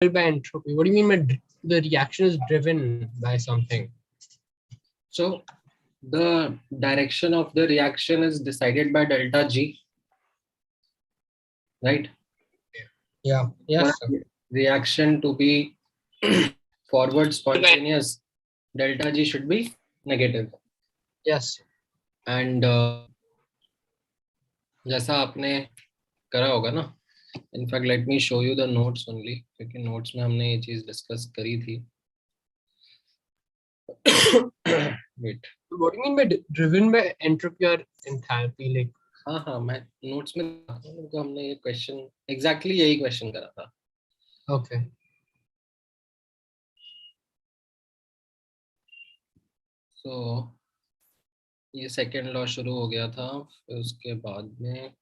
by entropy. What do you mean by the reaction is driven by something? So the direction of the reaction is decided by delta G, right? Yeah. Yes. For reaction to be forward spontaneous, delta G should be negative. Yes. And जैसा आपने करा होगा ना, in fact let me show you the notes only, क्योंकि notes में हमने ये चीज डिस्कस करी थी. Wait. What do you mean by driven by entropy or enthalpy? Like, हाँ हाँ, मैं नोट्स में उनको हमने ये क्वेश्चन एग्जैक्टली यही क्वेश्चन करा था. okay. So ये सेकेंड लॉ शुरू हो गया था, फिर उसके बाद में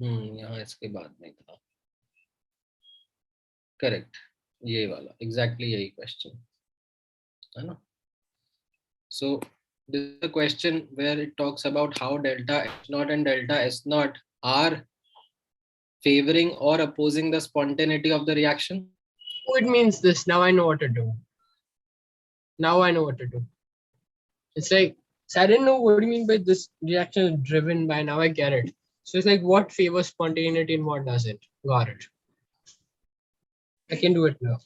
यहाँ इसके बाद में था. करेक्ट, ये वाला एग्जैक्टली यही क्वेश्चन है ना. So this is a question where it talks about how delta H naught and delta S naught are favoring or opposing the spontaneity of the reaction. Oh, it means this. Now I know what to do. Now I know what to do. It's like, so I didn't know what do you mean by this reaction is driven by. Now I get it. So it's like what favors spontaneity and what doesn't. Got it. I can do it now.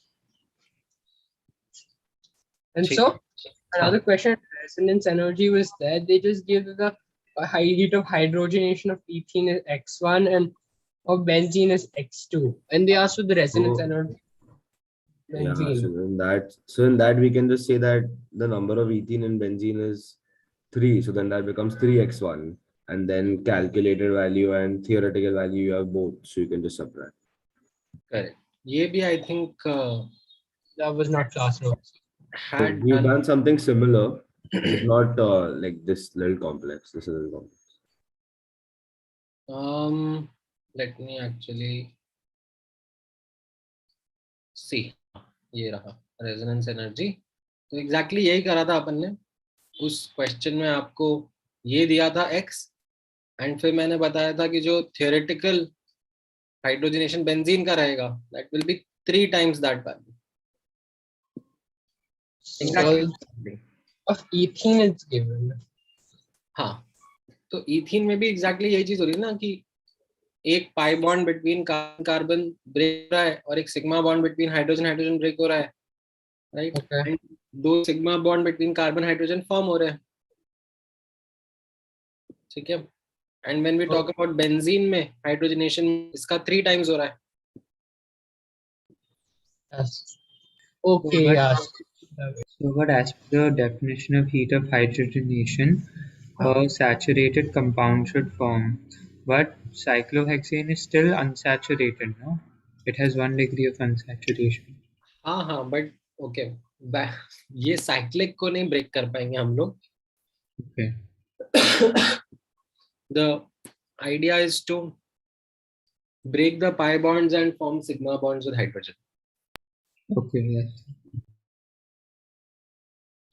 And so another question, resonance energy was there. They just give the heat of hydrogenation of ethene is x1 and of benzene is x2. And they asked for the resonance energy. Yeah, Benzene. so in that we can just say that the number of ethene in benzene is 3. So then that becomes 3x1. And then calculated value and theoretical value you have both. So you can just subtract. Correct. ये भी I think that was not class notes. Had so we've done something similar, but not like this little complex. This is a little complex. Let me actually see. ये रहा resonance energy. तो exactly यही करा था अपन ने. उस question में आपको ये दिया था x एंड फिर मैंने बताया था कि जो थियोरेटिकल हाइड्रोजनेशन बेंजीन का रहेगा that will B 3 times that value. Of ethene is given. हाँ, तो ईथीन में भी एग्जैक्टली यही चीज हो रही है ना कि एक pi bond between carbon carbon break हो रहा है और एक sigma bond between hydrogen hydrogen break हो रहा है, राइट. Okay. दो sigma bond between carbon hydrogen form हो रहे हैं, ठीक है. And when we talk about benzene में हाइड्रोजनेशन इसका 3 times हो रहा है. Yes. Okay. Yes. So, but as per the definition of heat of hydrogenation, a saturated compound should form. But cyclohexane is still unsaturated, no? It has 1 degree of unsaturation. हाँ, but okay, ये cyclic को नहीं break कर पाएंगे हम लोग. Okay. The idea is to break the pi bonds and form sigma bonds with hydrogen. Okay, yes.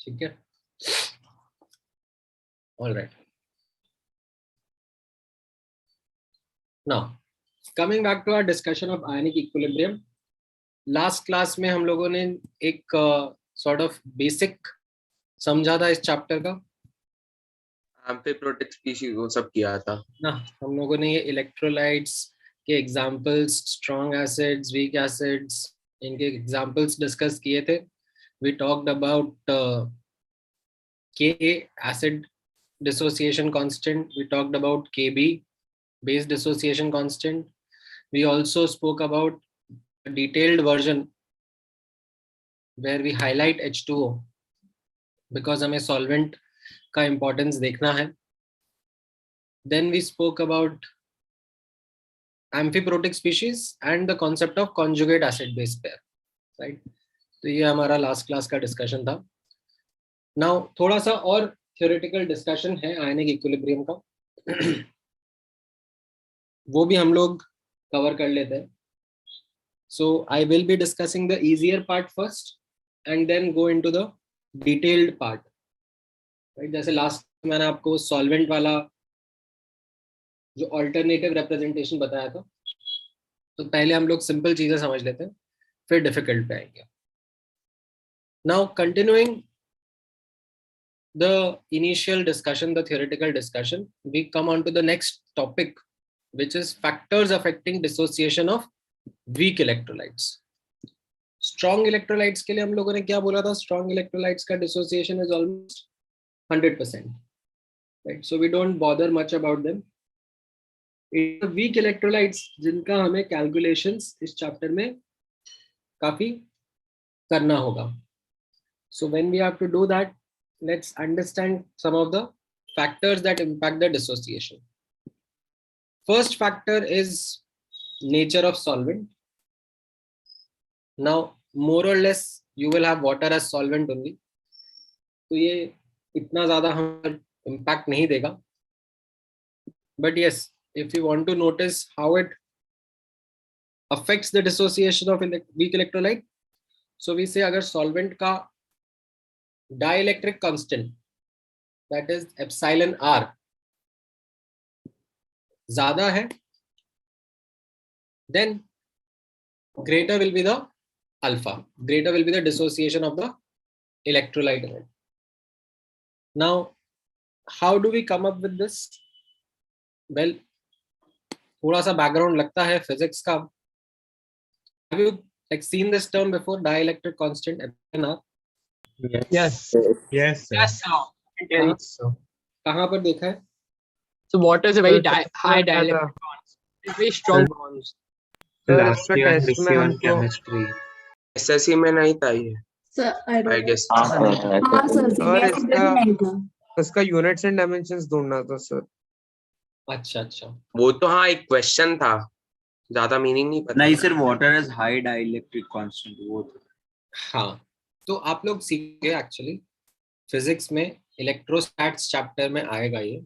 ठीक है. All right. Now, coming back to our discussion of ionic equilibrium. Last class में हम लोगों ने एक sort of basic समझा था इस चैप्टर का. एम्फीप्रोटिक स्पीशीज वो सब किया था ना. हम लोगों ने ये इलेक्ट्रोलाइट्स के examples, strong acids, weak acids, इनके एग्जांपल्स डिस्कस किए थे. We talked about Ka, acid dissociation constant. We talked about Kb, base dissociation constant. We also spoke about a detailed version where we highlight H2O because हमें solvent का importance देखना है. Then we spoke about amphiprotic species and the concept of conjugate acid base pair, right? तो ये हमारा last class का discussion था. Now थोड़ा सा और थ्योरेटिकल डिस्कशन है आयनिक इक्विलिब्रियम का, वो भी हम लोग कवर कर लेते हैं. So I will be discussing the easier part first and then go into the detailed part, right. जैसे लास्ट मैंने आपको सॉल्वेंट वाला जो अल्टरनेटिव रिप्रेजेंटेशन बताया था। तो पहले हम लोग सिंपल चीजें समझ लेते हैं, फिर डिफिकल्ट पे आएंगे। Now continuing the initial discussion, the theoretical discussion, we come on to the next topic, which is factors affecting dissociation of weak electrolytes. Strong electrolytes के लिए हम लोगों ने क्या बोला था? Strong electrolytes का dissociation is almost 100%, right? So we don't bother much about them. Weak electrolytes जिनका हमें calculations इस chapter में काफी करना होगा. So when we have to do that, let's understand some of the factors that impact the dissociation. First factor is nature of solvent. Now, more or less, you will have water as solvent only. तो ये इतना ज़्यादा हम impact नहीं देगा. But yes, if you want to notice how it affects the dissociation of weak electrolyte, so we say अगर solvent का dielectric constant, that is epsilon r, ज़्यादा है, then greater will be the alpha, greater will be the dissociation of the electrolyte in it. Now, how do we come up with this? Well, थोड़ा सा background लगता है physics का. Have you like seen this term before, dielectric constant epsilon r? Yes. Yes, sir. Yes, sir. Yes, sir. कहाँ पर देखा है? So water is a very high था। dielectric constant. It's very strong bonds. Last इसका year test में HBC on हमको chemistry. SSC में नहीं था ये, Sir, I don't I know. Guess. हाँ सर, और CBSE पे भी नहीं था। इसका यूनिट्स एंड डायमेंशंस ढूंढना था सर। अच्छा अच्छा, वो तो हाँ एक क्वेश्चन था, ज्यादा मीनिंग नहीं पता। नहीं sir, water is high dielectric constant, वो तो हाँ तो आप लोग सीखे एक्चुअली फिजिक्स में, इलेक्ट्रोस्टैट्स चैप्टर में आएगा ये.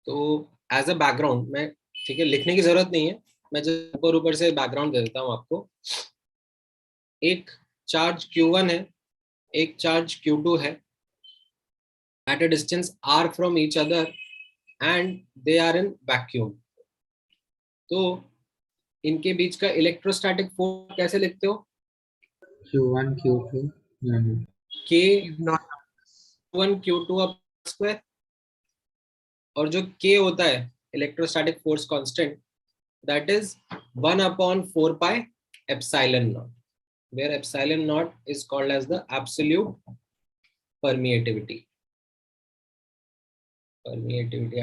तो एज अ बैकग्राउंड मैं, ठीक है, लिखने की जरूरत नहीं है, मैं जब ऊपर ऊपर से बैकग्राउंड दे देता हूँ आपको. एक चार्ज Q1 है, एक चार्ज Q2 है, at a distance r from each other and they are in vacuum. तो इनके बीच का इलेक्ट्रोस्टैटिक फोर्स कैसे लिखते हो? Q1, Q2. No. K Q1 Q2 up square, और जो K होता है electrostatic force constant, that is 1/4 pi epsilon naught, where epsilon naught is called as the absolute permeativity. I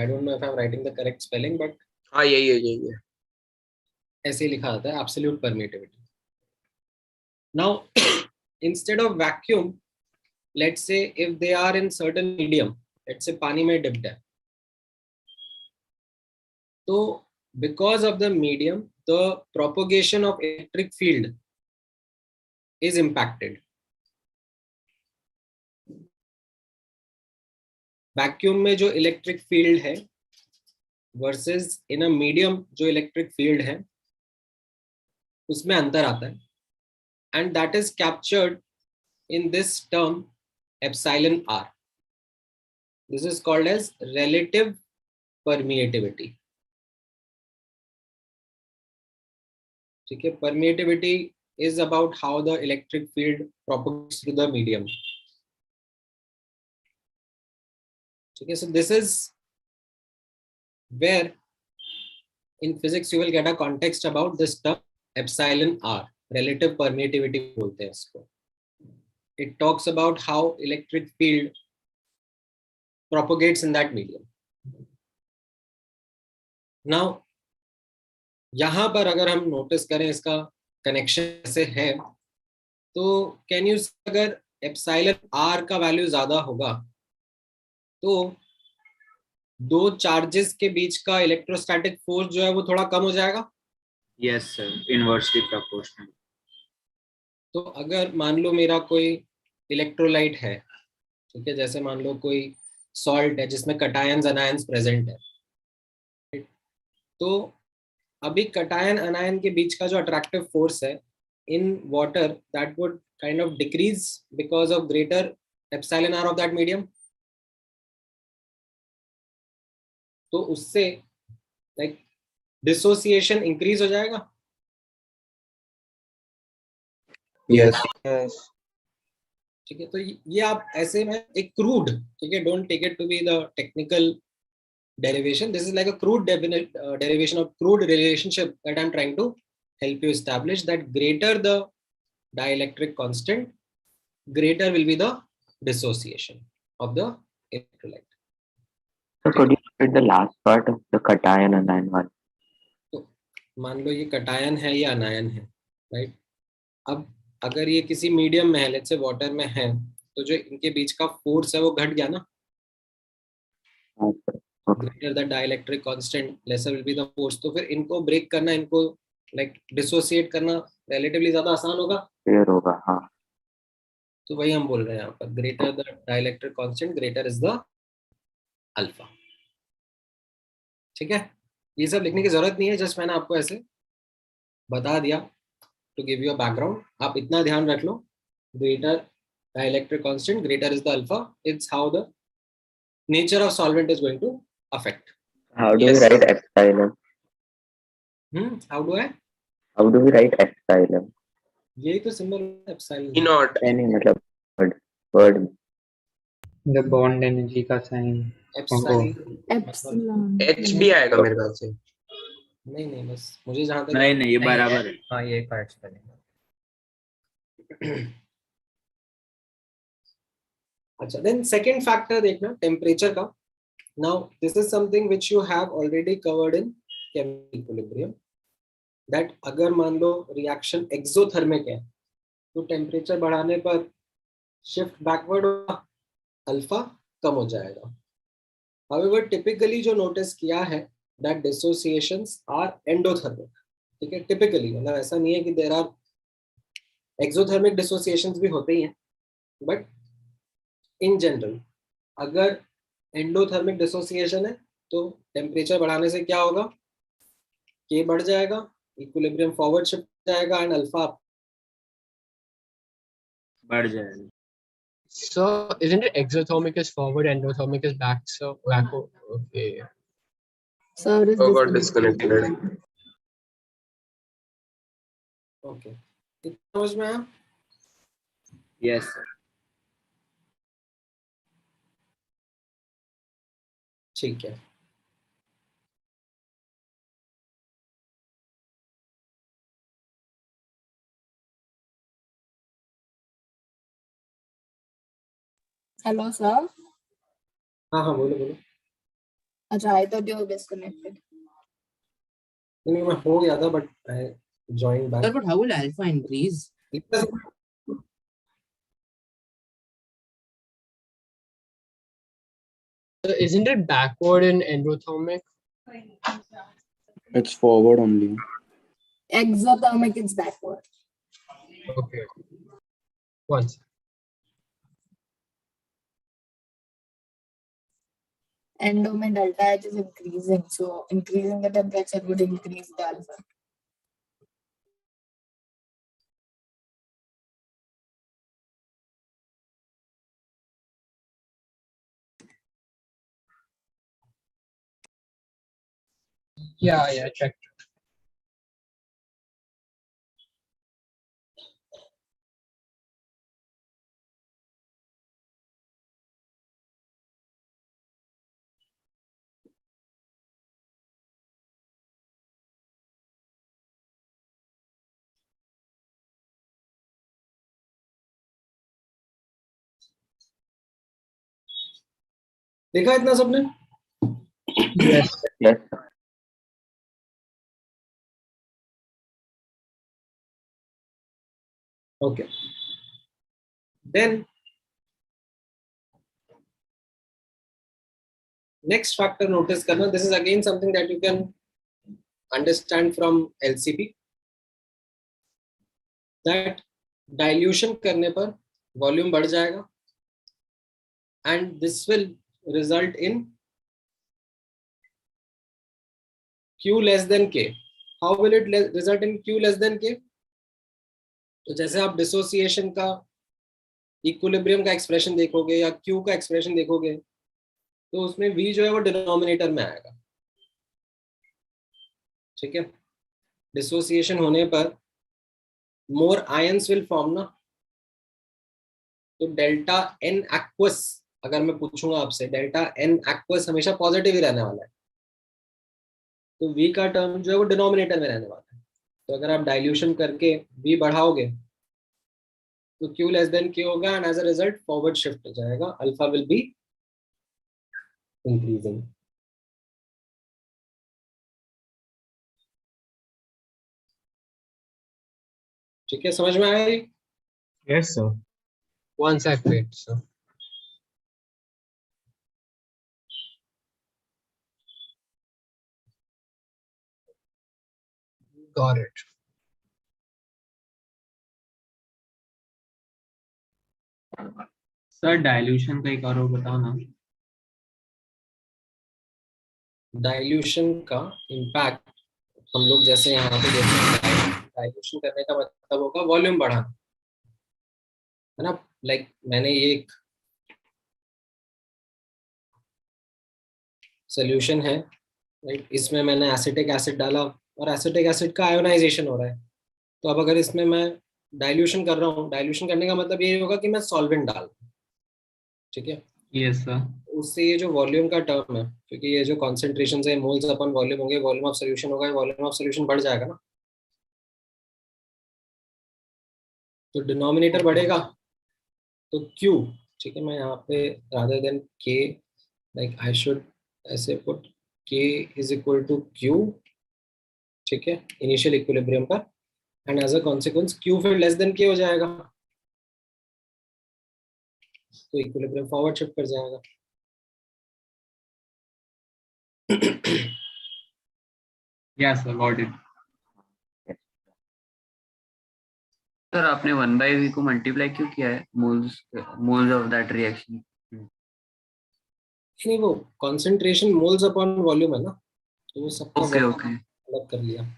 don't know if I'm writing the correct spelling, but हाँ यही है। ऐसे ही लिखा जाता है, absolute permeativity. Now, instead of vacuum, let's say if they are in certain medium, let's say पानी में dipped है, तो because of the medium, the propagation of electric field is impacted. Vacuum में जो इलेक्ट्रिक फील्ड है versus in a medium जो electric field है, उसमें अंतर आता है, and that is captured in this term epsilon R. This is called as relative permittivity. ठीक है, permittivity is about how the electric field propagates through the medium. Okay, so this is where in physics you will get a context about this term epsilon r, relative permeativity बोलते हैं इसको. It talks about how electric field propagates in that medium. Now यहाँ पर अगर हम notice करें इसका connection से है, तो कैन यू, अगर एप्सिलॉन r का वैल्यू ज्यादा होगा तो दो चार्जेस के बीच का इलेक्ट्रोस्टैटिक फोर्स जो है वो थोड़ा कम हो जाएगा. Yes sir, inversely proportional. तो अगर मान लो मेरा कोई इलेक्ट्रोलाइट है, ठीक है, जैसे मान लो कोई सॉल्ट है जिसमें कटायंस अनायंस प्रेजेंट है, तो अभी कटायन अनायन के बीच का जो अट्रैक्टिव फोर्स है in water, that would kind of decrease because of greater epsilon R of that medium. तो उससे लाइक डिसोसिएशन इंक्रीज हो जाएगा. Yes. Yes. ठीक है, तो ये आप ऐसे में एक क्रूड, ठीक है, don't take it to be the technical derivation. This is like a crude derivation of crude relationship that I'm trying to help you establish, that greater the dielectric constant, greater will be the dissociation of the electrolyte. So could you repeat the last part of the cation anion one? तो मान लो ये cation है या अनायन है, right. अब अगर ये किसी मीडियम में है, लेट्स से वाटर में है, तो जो इनके बीच का फोर्स है वो घट गया ना. Greater the dielectric constant, lesser will be the force. तो फिर इनको ब्रेक करना, इनको लाइक डिसोसिएट करना रिलेटिवली ज्यादा आसान होगा. Clear होगा, हाँ. तो वही हम बोल रहे हैं यहाँ पर, greater the dielectric constant greater is the alpha. ठीक है, ये सब लिखने की जरूरत नहीं है, जस्ट मैंने आपको ऐसे बता दिया to give you a background. आप इतना ध्यान रख लो, greater dielectric constant greater is the alpha. It's how the nature of solvent is going to affect. How do Yes, we write sir. epsilon? How do I? How do we write epsilon? यही तो symbol epsilon. E naught. Any मतलब word. The bond energy का sign. Epsilon. Epsilon. H भी आएगा मेरे ख्याल से. नहीं बस मुझे जहाँ तक नहीं ये बराबर है. हाँ ये पार्ट्स करेंगे. अच्छा, देन सेकंड फैक्टर देखना टेम्परेचर का. Now this is something which you have already covered in chemical equilibrium, that अगर मान लो रिएक्शन एक्सोथर्मिक है तो टेम्परेचर बढ़ाने पर शिफ्ट बैकवर्ड अल्फा कम हो जाएगा. हाउएवर टिपिकली जो नोटिस किया है दैट डिसोसिएशंस आर एंडोथर्मिक. ठीक है, टिपिकली, मतलब ऐसा नहीं है कि देयर आर एक्सोथर्मिक डिसोसिएशंस भी होते ही हैं, बट इन जनरल अगर एंडोथर्मिक डिसोसिएशन है तो टेम्परेचर बढ़ाने से क्या होगा, के बढ़ जाएगा, इक्विलिब्रियम फॉरवर्ड शिफ्ट जाएगा एंड अल्फा बढ़ जाएगा. So isn't it exothermic is forward, endothermic is back? So okay. So it is Oh, got disconnected. disconnected. Okay. इतना समझ में आया? Yes sir. ठीक है. Hello, sir. हाँ बोलो बोलो. अच्छा, I thought you were disconnected. नहीं मैं हो गया था but I join back. Sir, but how will alpha increase? So isn't it backward in endothermic? It's forward only. Exothermic is backward. Okay. Once. Endo में delta H is increasing, so increasing the temperature would increase the alpha. Yeah, check. देखा इतना सबने? Yes. Yes. Okay. Then next factor notice करना. This is again something that you can understand from LCP. That dilution करने पर volume बढ़ जाएगा and this will result in Q less than K. How will it result in Q less than K? तो जैसे आप dissociation का equilibrium का expression देखोगे या Q का एक्सप्रेशन देखोगे तो उसमें V जो है वो डिनोमिनेटर में आएगा. ठीक है, डिसोसिएशन होने पर मोर आयंस विल फॉर्म ना, तो डेल्टा एन एक्वस, अगर मैं पूछूंगा आपसे डेल्टा एन एक्वस हमेशा पॉजिटिव ही रहने वाला है, तो वी का टर्म जो है वो डिनोमिनेटर में रहने वाला है। तो अगर आप डाइल्यूशन करके वी बढ़ाओगे तो क्यू लेस देन के होगा and as a result forward shift हो जाएगा, अल्फा विल बी इंक्रीजिंग। ठीक है, समझ में आया ये? Yes, sir. One sec, wait, sir. Got it. Sir dilution का एक और बताओ ना। डाइल्यूशन का इम्पैक्ट हम लोग जैसे यहाँ पे देखते हैं, डाइल्यूशन करने का मतलब होगा वॉल्यूम बढ़ाना, है ना। लाइक मैंने ये एक सोल्यूशन है, राइट, इसमें मैंने एसिटिक एसिड डाला और एसिटिक एसिड का आयोनाइजेशन हो रहा है। तो अब अगर इसमें मैं डाइल्यूशन कर रहा हूँ, डाइल्यूशन करने का मतलब ये होगा कि मैं सॉल्वेंट डाल, ठीक है, यस सर। उससे ये जो वॉल्यूम का टर्म है, क्योंकि ये जो कॉन्सेंट्रेशन है मोल्स अपन वॉल्यूम होंगे, वॉल्यूम ऑफ सोल्यूशन होगा, वॉल्यूम ऑफ सोल्यूशन बढ़ जाएगा ना, तो डिनोमिनेटर बढ़ेगा तो Q, ठीक है, मैं यहाँ पे rather than K, like I should ऐसे put K is equal to Q, ठीक है, इनिशियल इक्विलिब्रियम पर, and as a consequence Q फिर लेस देन K हो जाएगा, तो इक्विलिब्रियम फॉरवर्ड शिफ्ट कर जाएगा। Yes sir, got it. Sir आपने 1/v को मल्टीप्लाई क्यों किया है moles moles of that reaction? नहीं, वो कॉन्सेंट्रेशन मोल्स अपॉन वॉल्यूम है ना, तो वो सबका ओके volume ओके। अलग कर लिया।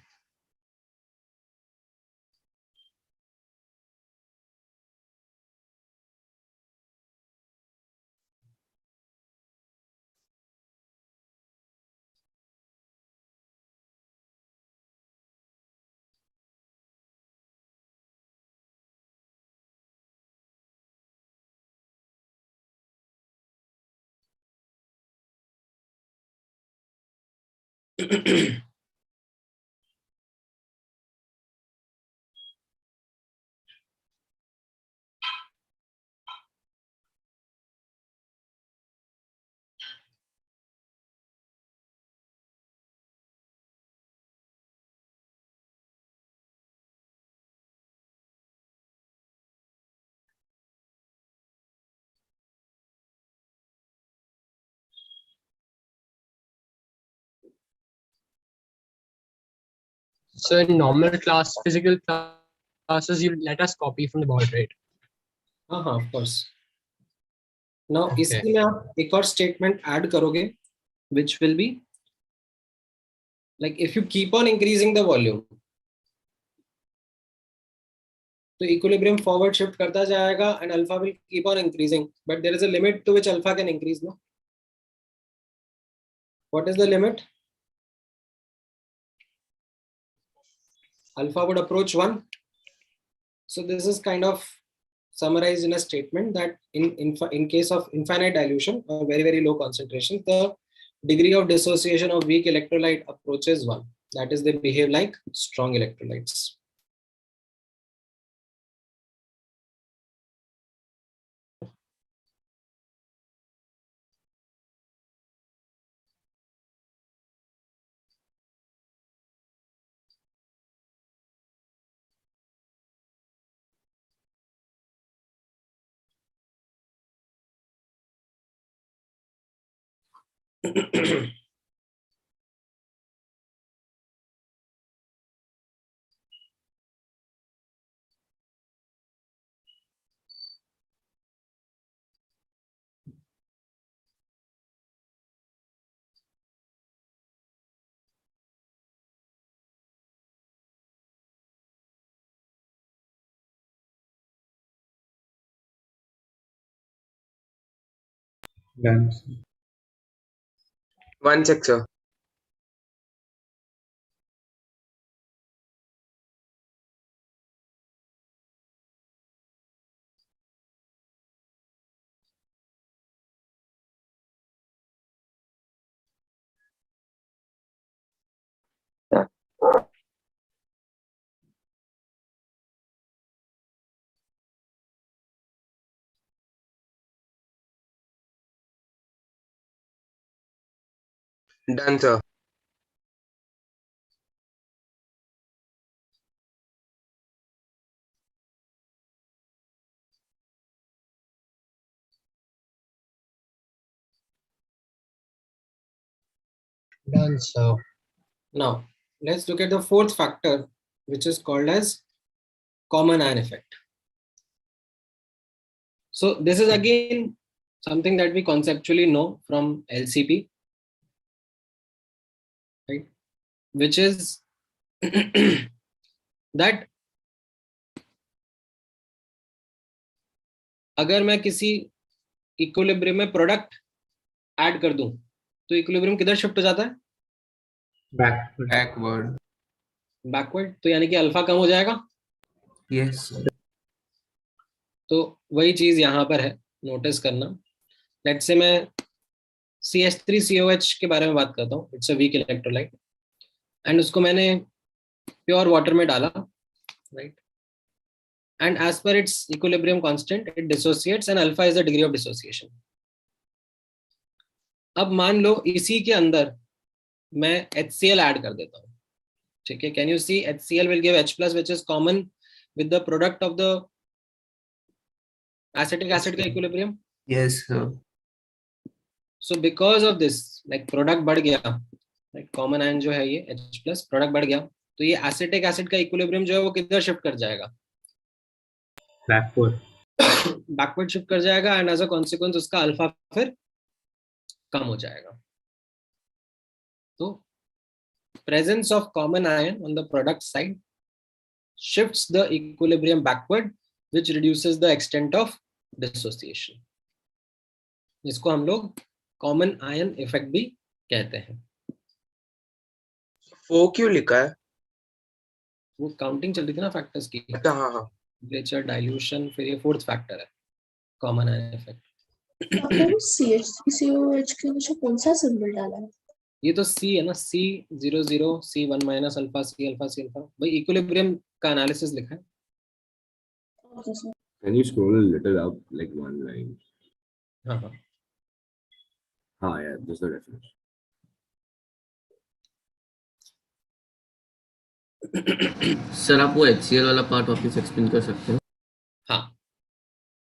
So in normal class, physical classes, you let us copy from the board, right? हाँ हाँ, ऑफ कोर्स। Now Okay. इसमें आप एक और स्टेटमेंट ऐड करोगे which will be like if you keep on increasing the volume, तो equilibrium forward shift करता जाएगा and alpha will keep on increasing, but there is a limit to which alpha can increase, no? What is the limit? Alpha would approach 1. So this is kind of summarized in a statement that in case of infinite dilution or very low concentration, the degree of dissociation of weak electrolyte approaches 1. That is, they behave like strong electrolytes. Done. One sec, sir. Done, sir. Done, sir. Now, let's look at the fourth factor, which is called as common ion effect. So this is again something that we conceptually know from LCP, right? Which is that अगर मैं किसी equilibrium में product add कर दूं तो equilibrium किधर shift हो जाता है? Backward. बैकवर्ड. तो यानी कि अल्फा कम हो जाएगा. Yes. तो वही चीज यहाँ पर है, नोटिस करना. लेट्स से मैं CH3COH के बारे में बात करता हूँ. It's a weak electrolyte and उसको मैंने प्योर वाटर में डाला, right? And as per its equilibrium constant it dissociates and alpha is the degree of dissociation. अब मान लो इसी के अंदर मैं HCl ऐड कर देता हूँ, ठीक है? Can you see HCl will give H plus which is common with the product of the acetic acid का equilibrium. Yes, sir. So because of this, like product बढ़ गया, like common ion जो है ये H plus product बढ़ गया, तो ये acetic acid का equilibrium जो है वो किधर शिफ्ट कर जाएगा? Backward. बैकवर्ड शिफ्ट कर जाएगा एंड एज अ कॉन्सिक्वेंस उसका अल्फा फिर कम हो जाएगा. तो presence of common ion on the product side shifts the equilibrium backward, which reduces the extent of dissociation. इसको हम लोग common ion effect भी कहते हैं. वो क्यों लिखा है? वो काउंटिंग चल रही थी ना फैक्टर्स की. अच्छा, हाँ हाँ. टेम्परेचर, डाइल्यूशन, फिर ये फोर्थ फैक्टर है कॉमन आयन इफेक्ट. आपने वो CH3COH के नीचे कौन सा सिंबल डाला है? ये तो C है ना, C00 C1 minus alpha C alpha C alpha. भाई इक्विलिब्रियम का एनालिसिस लिखा है. Okay, sir. Can you scroll a little up, like one line? हाँ हाँ. Yeah, that's the definition. Sir आप वो HCl वाला पार्ट वापस एक्सप्लेन कर सकते हो? हाँ,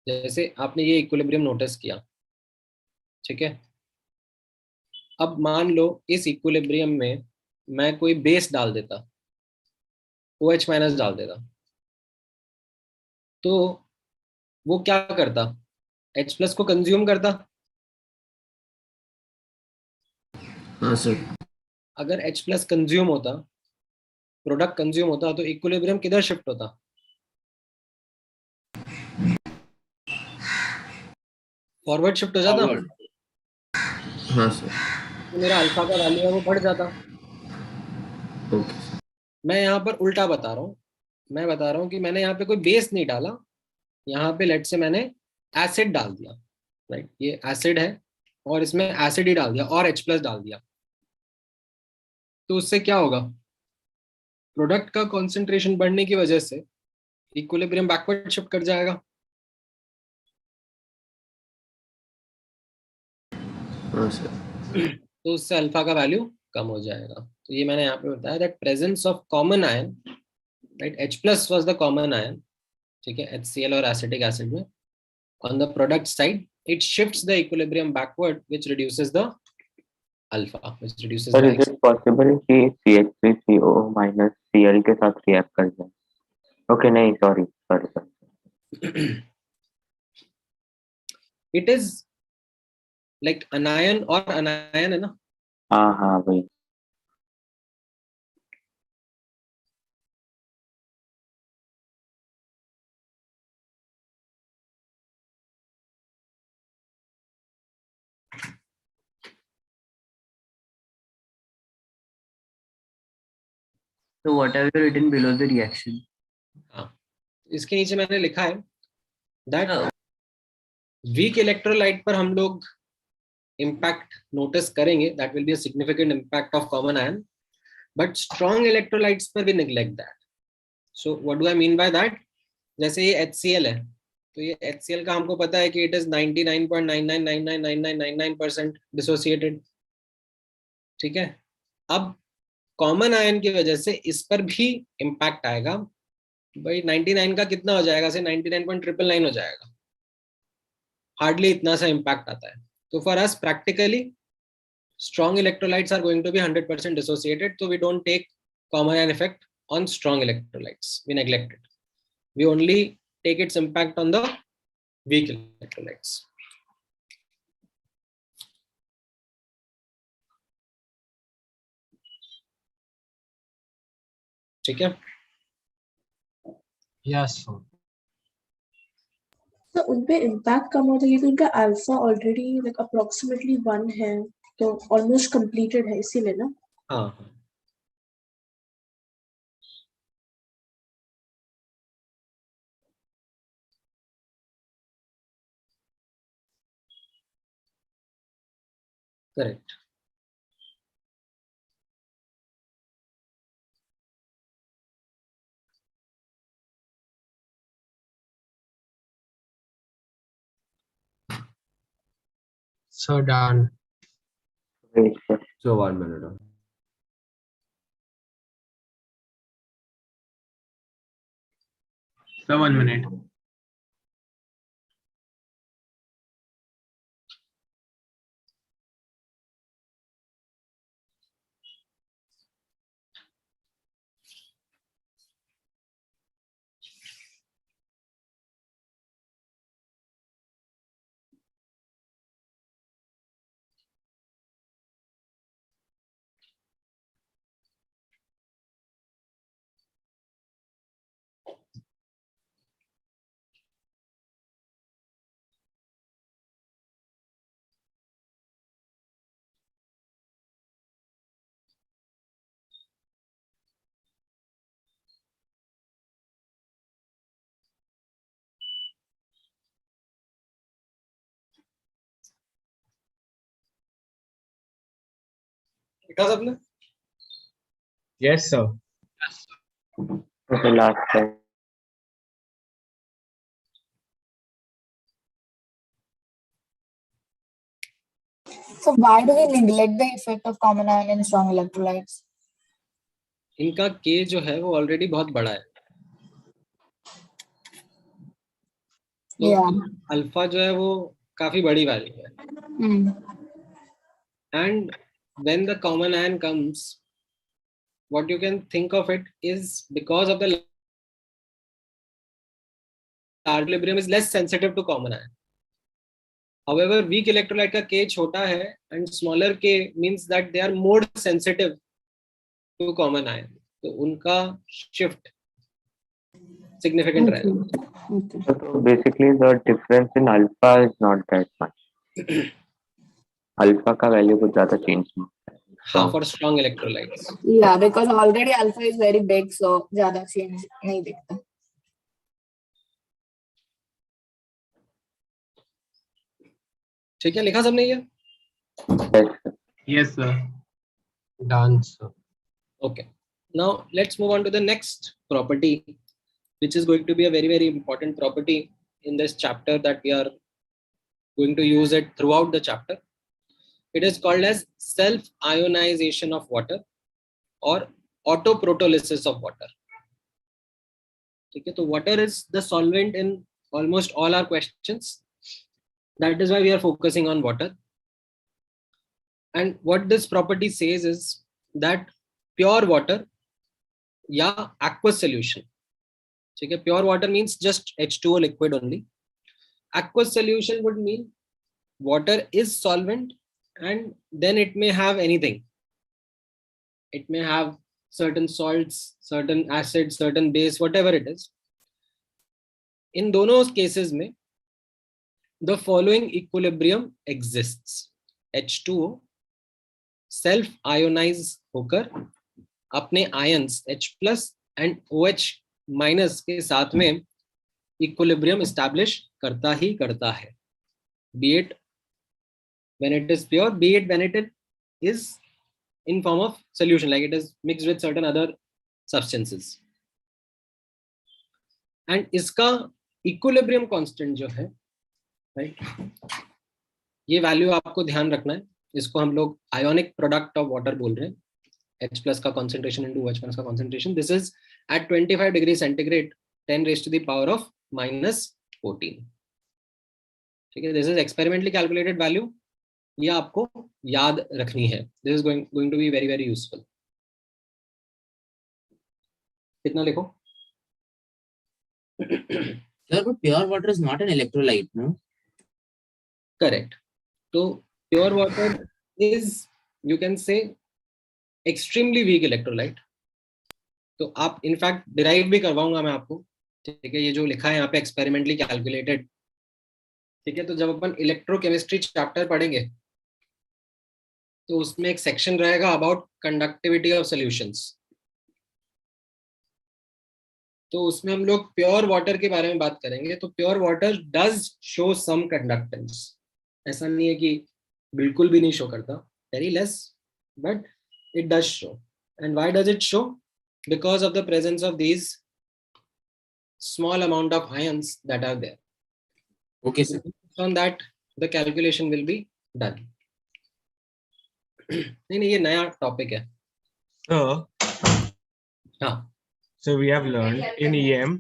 जैसे आपने ये इक्विलिब्रियम नोटिस किया, ठीक है? अब मान लो इस इक्विलिब्रियम में मैं कोई बेस डाल देता, OH माइनस डाल देता, तो वो क्या करता? H प्लस को कंज्यूम करता. हाँ सर. अगर H प्लस कंज्यूम होता, प्रोडक्ट कंज्यूम होता, तो इक्विलिब्रियम किधर शिफ्ट होता? फॉरवर्ड शिफ्ट हो जाता. हाँ सर. तो मेरा अल्फा का वैल्यू है वो बढ़ जाता. ओके. मैं यहाँ पर उल्टा बता रहा हूँ. मैं बता रहा हूँ कि मैंने यहाँ पे कोई बेस नहीं डाला, यहाँ पे लेट से मैंने एसिड डाल दिया, राइट? ये एसिड है और इसमें एसिड ही डाल दिया और H प्लस डाल दिया. तो उससे क्या होगा? प्रोडक्ट का कॉन्सेंट्रेशन बढ़ने की वजह से इक्विलिब्रियम बैकवर्ड शिफ्ट कर जाएगा. हाँ सर. तो उससे अल्फा का वैल्यू कम हो जाएगा. तो ये मैंने यहाँ पे बताया that presence of common ion, right? H plus was the common ion, ठीक है, HCl और एसिटिक एसिड में. On the product side it shifts the equilibrium backward which reduces the alpha, which reduces the. Is it possible कि CH3CO minus Cl के साथ react कर जाए? Okay, नहीं, सॉरी. इट इज लाइक अनायन और अनायन है ना. हाँ भाई. So what have you written below the reaction? हाँ, इसके नीचे मैंने लिखा है दैट वीक इलेक्ट्रोलाइट पर हम लोग इम्पैक्ट नोटिस करेंगे, that will be a significant impact of common ion, but strong electrolytes पर भी neglect that. So what do I mean by that? जैसे ये HCl है, तो ये HCl का हमको पता है कि इट इज 99.99999999% डिसोसिएटेड. ठीक है, अब कॉमन आयन की वजह से इस पर भी इम्पैक्ट आएगा भाई। 99 का कितना हो जाएगा, से 99.999 हो जाएगा, हार्डली इतना सा इम्पैक्ट आता है। तो for us practically strong electrolytes are going to be 100% dissociated, so we don't take common ion effect on strong electrolytes, we neglect it, we only take its impact on the weak electrolytes. ठीक है, Yes, sir. तो उन पे impact कम होता है क्योंकि उनका alpha already like approximately 1 है, तो ऑलमोस्ट कंप्लीटेड है इसीलिए ना। हाँ correct. So done. So 1 minute. So 1 minute. लिखा सबने? Yes, sir. Okay, last slide. So why do we neglect the effect of common ion in strong electrolytes? इनका K जो है वो ऑलरेडी बहुत बड़ा है, तो Yeah. अल्फा जो है वो काफी बड़ी वैल्यू है। Hmm. And when the common ion comes, what you can think of it is because of the large equilibrium is less sensitive to common ion. However, weak electrolyte का K छोटा है and smaller K means that they are more sensitive to common ion, तो उनका shift significant रहेगा। Okay. So basically the difference in alpha is not that much. Alpha का value कुछ ज़्यादा change नहीं। हाँ, for strong electrolytes. Yeah, because already alpha is very big, so ज़्यादा change नहीं दिखता। ठीक है, लिखा सबने ये? Yes, sir. Done, sir. Okay. Now let's move on to the next property, which is going to be a very, very important property in this chapter that we are going to use it throughout the chapter. It is called as self-ionization of water or autoprotolysis of water. Okay, so water is the solvent in almost all our questions. That is why we are focusing on water. And what this property says is that pure water या aqueous solution, ठीक है, pure water means just H2O liquid only. Aqueous solution would mean water is solvent and then it may have anything. It may have certain salts, certain acids, certain base, whatever it is. In दोनों cases में the following equilibrium exists. H2O self ionize होकर अपने ions H plus and OH minus के साथ में equilibrium establish करता ही करता है, be it when it is pure, be it when it is in form of solution, like it is mixed with certain other substances. And इसका equilibrium constant जो है, right, ये value आपको ध्यान रखना है, इसको हम लोग आयोनिक प्रोडक्ट ऑफ वाटर बोल रहे हैं. H plus का concentration into OH minus का concentration. This is at 25 degrees centigrade, 10 raised to the power of minus 14. ठीक है, this is experimentally calculated value. ये आपको याद रखनी है. This is going to be very very useful. कितना लिखो? Sir, but pure water is not an electrolyte, no? Correct. So pure water is, you can say, extremely weak electrolyte. तो आप in fact derive भी करवाऊंगा मैं आपको. ठीक है, ये जो लिखा है यहाँ पे एक्सपेरिमेंटली कैलकुलेटेड. ठीक है, तो जब अपन इलेक्ट्रोकेमिस्ट्री चैप्टर पढ़ेंगे तो उसमें एक सेक्शन रहेगा अबाउट कंडक्टिविटी ऑफ सॉल्यूशंस. तो उसमें हम लोग प्योर वाटर के बारे में बात करेंगे. तो pure water does show some conductance. ऐसा नहीं है कि बिल्कुल भी नहीं शो करता, very less, but it does show. And why does it show? Because of the presence of these small amount of ions that are there. Okay, sir. On that, the calculation will be done. नहीं, ये नया topic है. हाँ. So we have learned in EM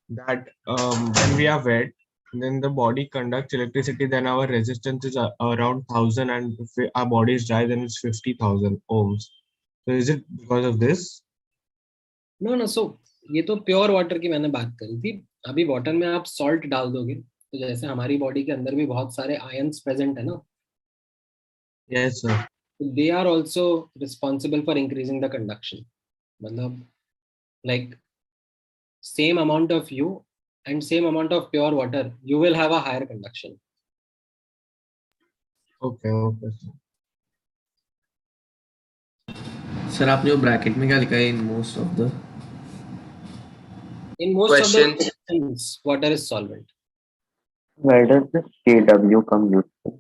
that when we are wet, then the body conducts electricity. Then our resistance is around 1000, and if our body is dry, then it's 50,000 ohms. So is it because of this? No so ये तो pure water की मैंने बात करी थी. अभी water में आप सॉल्ट डाल दोगे तो जैसे हमारी बॉडी के अंदर भी बहुत सारे आयंस प्रेजेंट है ना. Yes sir. They are also responsible for increasing the conduction. मतलब like same amount of you and same amount of pure water, you will have a higher conduction. Okay. Sir आपने वो bracket में क्या लिखा है? In most of the Questions? of the conditions, water is solvent. Where does this Kw come useful?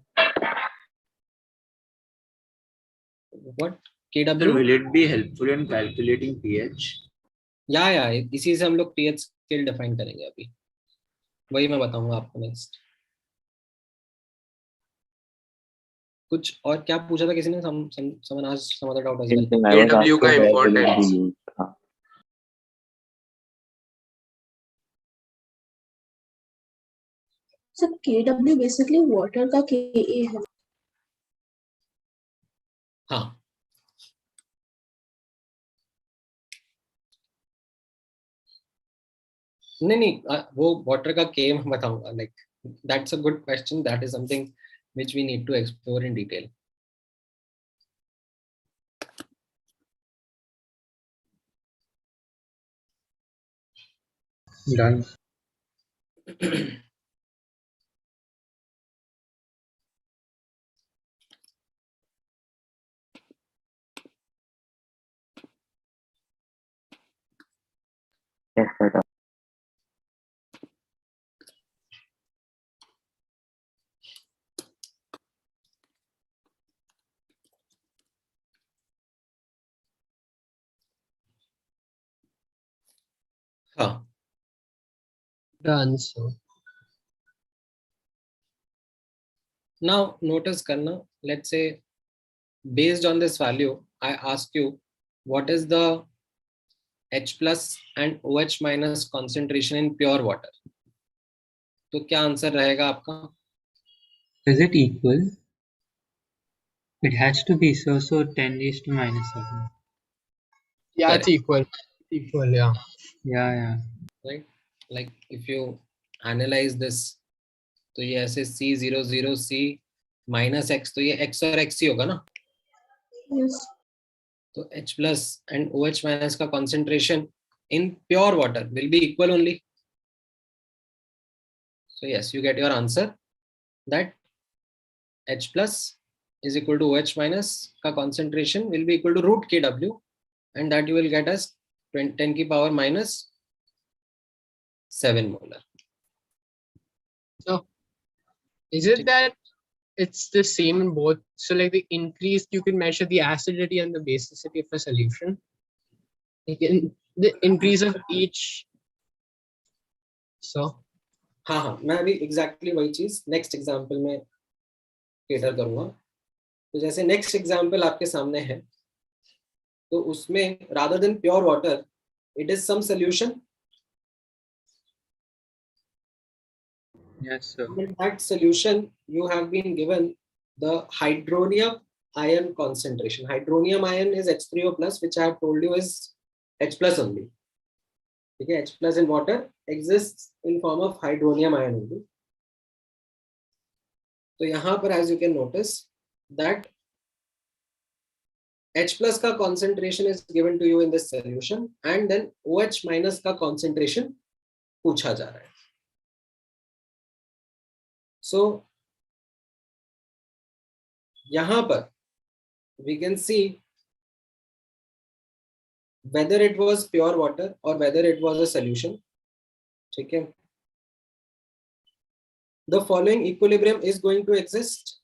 What? Sir, Kw? will it be helpful in calculating pH? या इसी से हम लोग pH स्केल डिफाइन करेंगे. अभी वही मैं बताऊंगा आपको नेक्स्ट. कुछ और क्या पूछा था किसी ने? someone asked some other doubt as well. I was KW का asking where will it be importance. used? So Kw basically water का Ka है. हाँ. नहीं वो वाटर का के मैं बताऊंगा. Like that's a good question. That is something which we need to explore in detail. Done. Yes, sir. हाँ. Done. So Now notice करना. Let's say based on this value, I ask you what is the H plus and OH minus concentration in pure water. तो क्या answer रहेगा आपका? Is it equal? It has to be so 10 raised to minus 7. yeah, it's equal. Yeah. Yeah. Right? Like if you analyze this, तो ये ऐसे C00 C minus X, तो ये X और X ही होगा ना. Yes. तो H plus and OH minus का concentration in pure water will be equal only. So yes, you get your answer that H plus is equal to OH minus का concentration will be equal to root Kw, and that you will get as 10 की power minus 7 molar. So is it that it's the same in both? So like the increase, you can measure the acidity and the basicity of a solution. Like in the increase of each. So हाँ मैं अभी exactly वही चीज next example में cater करूँगा. तो जैसे next example आपके सामने है, तो उसमें rather than pure water, it is some solution. Yes, sir. In that solution, you have been given the hydronium ion concentration. Hydronium ion is H3O plus, which I have told you is H plus only. Okay, H plus in water exists in form of hydronium ion only. तो यहाँ पर as you can notice that H plus का concentration is given to you in this solution, and then OH minus का concentration पूछा जा रहा है. So यहाँ पर we can see whether it was pure water or whether it was a solution. ठीक है. The following equilibrium is going to exist.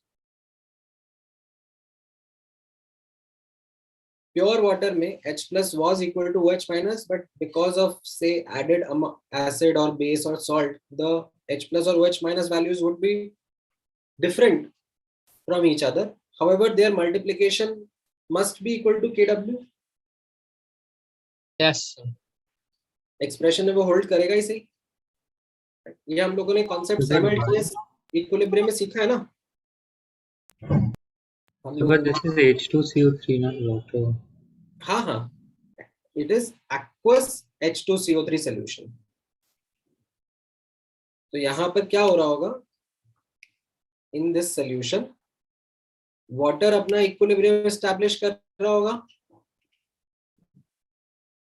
Pure water में H plus was equal to OH minus, but because of say added acid or base or salt, the H plus or OH minus values would be different from each other. However, their multiplication must be equal to Kw. Yes. Expression में वो hold करेगा ही सही. ये हम लोगों ने concept simultaneous equilibrium में सीखा है ना. But this is H2CO3, not water. हाँ हाँ. It is aqueous H2CO3 solution. तो यहाँ पर क्या हो रहा होगा? In this solution, water अपना equilibrium establish कर रहा होगा.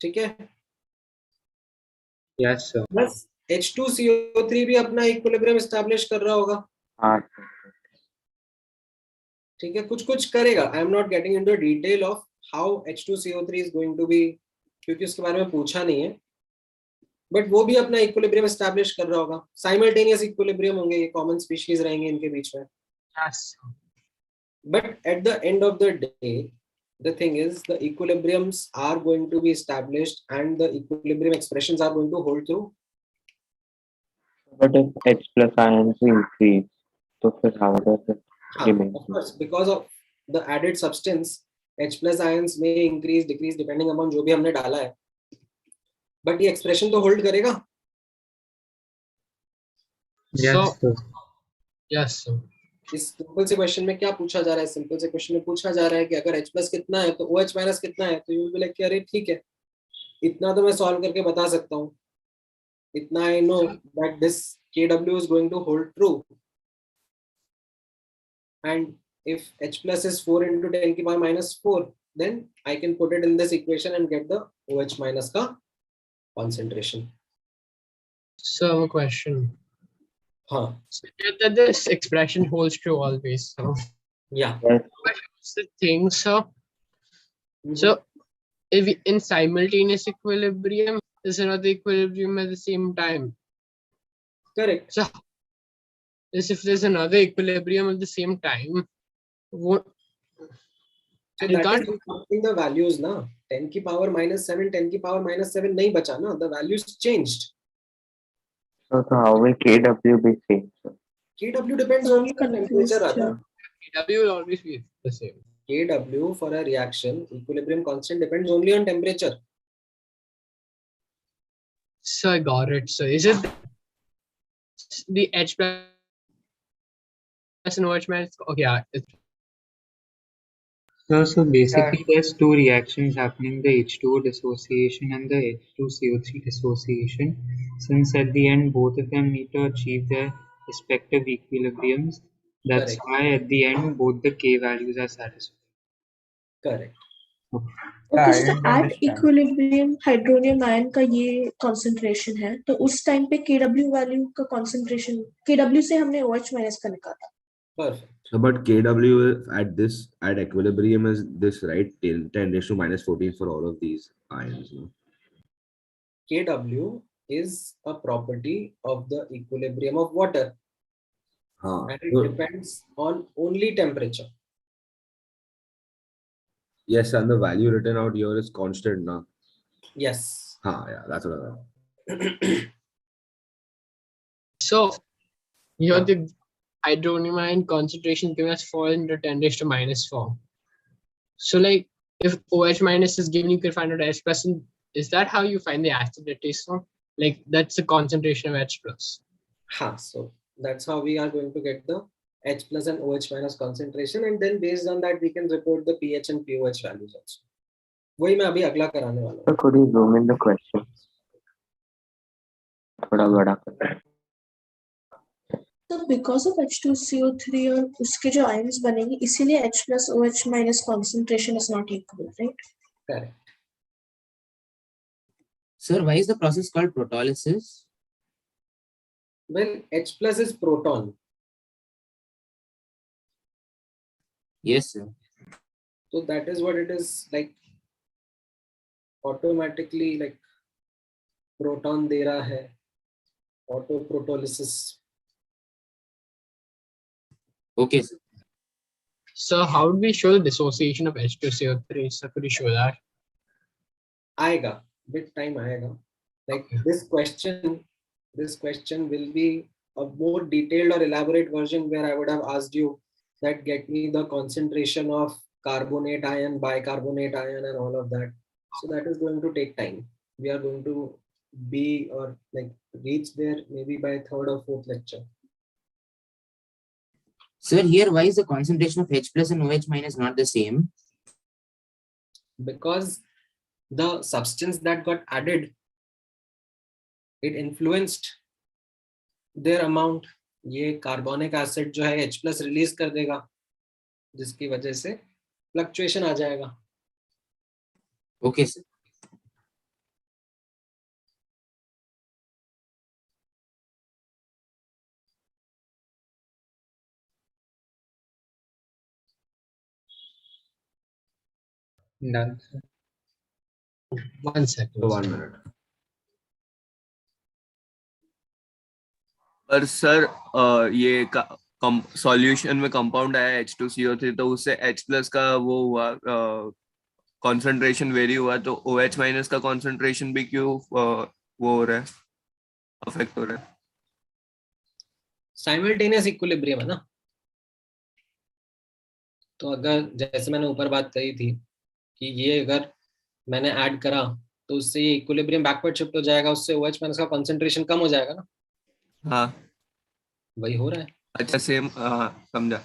ठीक है? Yes, sir. Plus H2CO3 भी अपना equilibrium establish कर रहा होगा. हाँ. ठीक है, कुछ कुछ करेगा. I am not getting into detail of how H2CO3 is going to be, क्योंकि उसके बारे में पूछा नहीं है. बट वो भी अपना इक्विलिब्रियम एस्टैब्लिश कर रहा होगा. साइमल्टेनियस इक्विलिब्रियम होंगे, ये कॉमन स्पीशीज रहेंगे इनके बीच में. But at the end of the day the thing is the equilibriums are going to be established and the equilibrium expressions are going to hold through. But if H plus ions increase, तो फिर how does it remain? Of course, because of the added substance, H plus ions may increase, decrease depending upon जो भी हमने डाला है. But ये expression तो hold करेगा. Yes, sir. Yes, sir. इस सिंपल से क्वेश्चन में क्या पूछा जा रहा है? सिंपल से क्वेश्चन में पूछा जा रहा है कि अगर H plus कितना है तो OH minus कितना है. तो यू विल बी लाइक अरे ठीक है, इतना तो मैं सॉल्व करके बता सकता हूँ. इतना I know that this Kw is going to hold true. And if H plus is 4 into 10 की power minus 4, then I can put it in this equation and get the OH minus का concentration. So a question. Huh. So that this expression holds true always. So Yeah. what's the thing, so so if in simultaneous equilibrium is another equilibrium at the same time. Correct. So if there's another equilibrium at the same time, what So you that can't is including the values na. 10 की power minus 7, 10 की power minus 7 नहीं बचा ना. The values changed. So how will Kw be same? Kw depends only on temperature. Kw will always be the same. Kw for a reaction, equilibrium constant depends only on temperature. So I got it. So is it the H plus and OH minus? Okay, yeah. So basically there's two reactions happening, the H2O dissociation and the H2CO3 dissociation. Since at the end both of them need to achieve their respective equilibriums, that's Correct. why at the end both the K values are satisfied. Correct. Okay, so at equilibrium hydronium ion का ये concentration है, तो उस time पे Kw value का concentration, Kw से हमने OH minus का निकाला. Perfect. So, but Kw at equilibrium is this, right? 10 raised to minus 14 for all of these ions. No? Kw is a property of the equilibrium of water. And it depends on only temperature. Yes, and the value written out here is constant, na? Yes. Yeah, that's what I thought. So you're the hydronium ion concentration given as fall into 10⁻⁻⁴. So like if OH minus is given, you can find out H plus. And is that how you find the acidity? So like that's the concentration of H plus. So that's how we are going to get the H plus and OH minus concentration, and then based on that we can report the pH and pOH values also. वही मैं अभी अगला कराने वाला हूँ. Could you zoom in the question? थोड़ा बड़ा कर. तो बिकॉज ऑफ H2CO3 और उसके जो आयंस बनेंगे, इसीलिए H plus OH minus concentration is not equal, right? Correct. Sir, why is the process called protolysis? Well, H plus is proton. Yes, sir. So that is what it is, like automatically like proton दे रहा है, auto protolysis. Okay, sir. So how do we show the dissociation of H2CO3? So could you show that? आएगा, bit time आएगा. Like this question will be a more detailed or elaborate version where I would have asked you that get me the concentration of carbonate ion, bicarbonate ion and all of that. So that is going to take time. We are going to be or like reach there maybe by third or fourth lecture. Sir, here why is the concentration of H plus and OH minus not the same? Because the substance that got added, it influenced their amount. ये carbonic acid जो है H plus release कर देगा, जिसकी वजह से fluctuation आ जाएगा. Okay, sir. Done, sir. 1 second. 1 minute. पर सर ये सॉल्यूशन में कंपाउंड आया H2CO3, तो उससे H प्लस का वो हुआ कंसंट्रेशन वेरी हुआ, तो OH माइनस का कंसंट्रेशन भी क्यों वो हो रहा है, अफेक्ट हो रहा है? साइमल्टेनियस इक्विलिब्रियम है ना. तो अगर जैसे मैंने ऊपर बात कही थी कि ये अगर मैंने ऐड करा तो उससे ये इक्विलिब्रियम बैकवर्ड शिफ्ट हो जाएगा, उससे OH माइनस का कंसंट्रेशन कम हो जाएगा ना. हाँ, वही हो रहा है. अच्छा, सेम. समझा.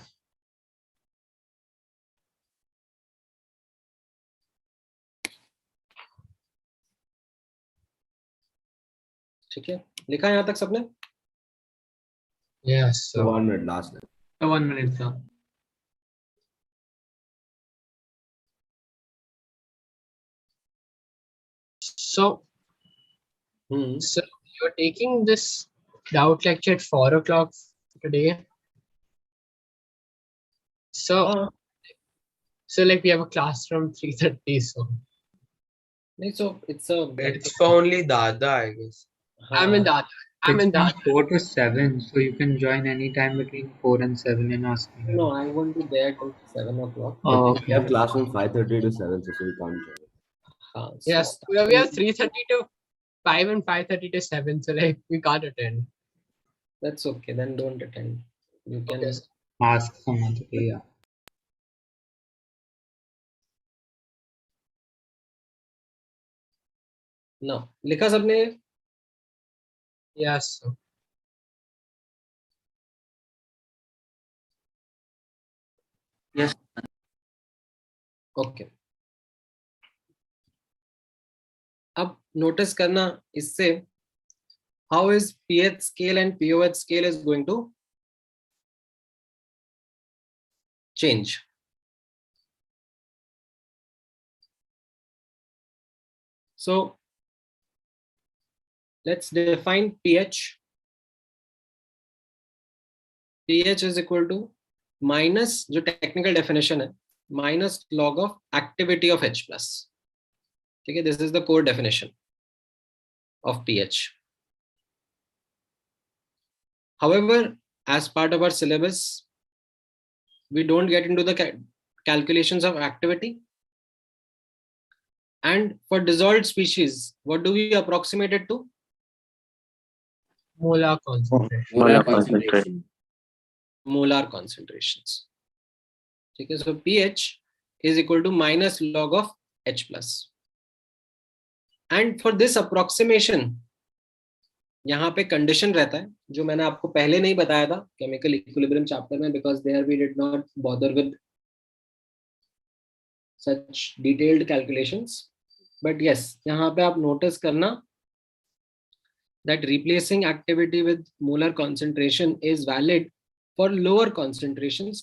ठीक है, लिखा यहाँ तक सबने? Yes. So 1 minute, last minute. 1 minute, sir. So you're taking this doubt lecture at 4 o'clock today. So like we have a class from 3:30. So it's for only Dada, I guess. I'm in Dada. I'm in Dada. 4 to 7, so you can join anytime between 4 and 7 and ask me. No, I won't be there till 7 o'clock. Oh, We have class from 5:30 to 7, so we can't join. Yes, we have 3:30 to 5 and 5:30 to 7. So like we can't attend. That's okay. Then don't attend. You can ask someone today. Yeah. No. लिखा सबने? Yes. Yes. Okay. अब notice करना इससे how is pH scale and pOH scale is going to change. So let's define pH. pH is equal to minus, जो technical definition है, minus log of activity of H plus. Okay, this is the core definition of pH. However, as part of our syllabus, we don't get into the calculations of activity. And for dissolved species, what do we approximate it to? Molar concentration. Molar concentration. molar concentrations. Okay, so pH is equal to minus log of H plus. And for this approximation, यहाँ पे condition रहता है जो मैंने आपको पहले नहीं बताया था chemical equilibrium chapter में, because there we did not bother with such detailed calculations. But yes, यहाँ पे आप notice करना that replacing activity with molar concentration is valid for lower concentrations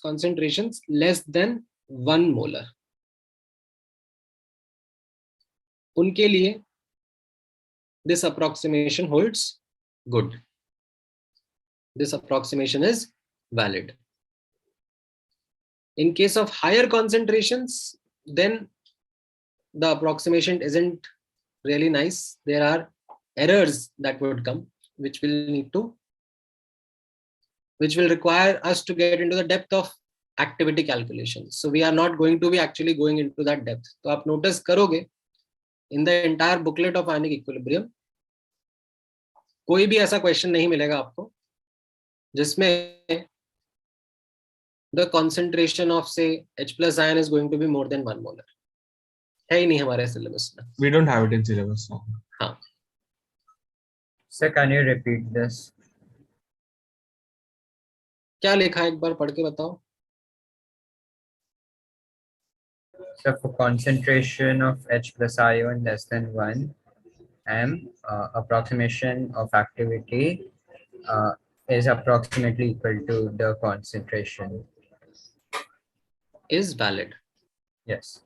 less than 1 molar. उनके लिए this approximation holds good. This approximation is valid. In case of higher concentrations, then the approximation isn't really nice. There are errors that would come, which will require us to get into the depth of activity calculations. So we are not going to be actually going into that depth. So आप notice करोगे in the entire booklet of ionic equilibrium, कोई भी ऐसा question नहीं मिलेगा आपको जिसमें the concentration of say H plus ion is going to be more than 1 molar. है ही नहीं हमारे syllabus में. We don't have it in syllabus. हाँ. Sir, can you repeat this? क्या लिखा है एक बार पढ़ के बताओ. So for concentration of H plus ion less than 1 m, approximation of activity is approximately equal to the concentration. Is valid. Yes.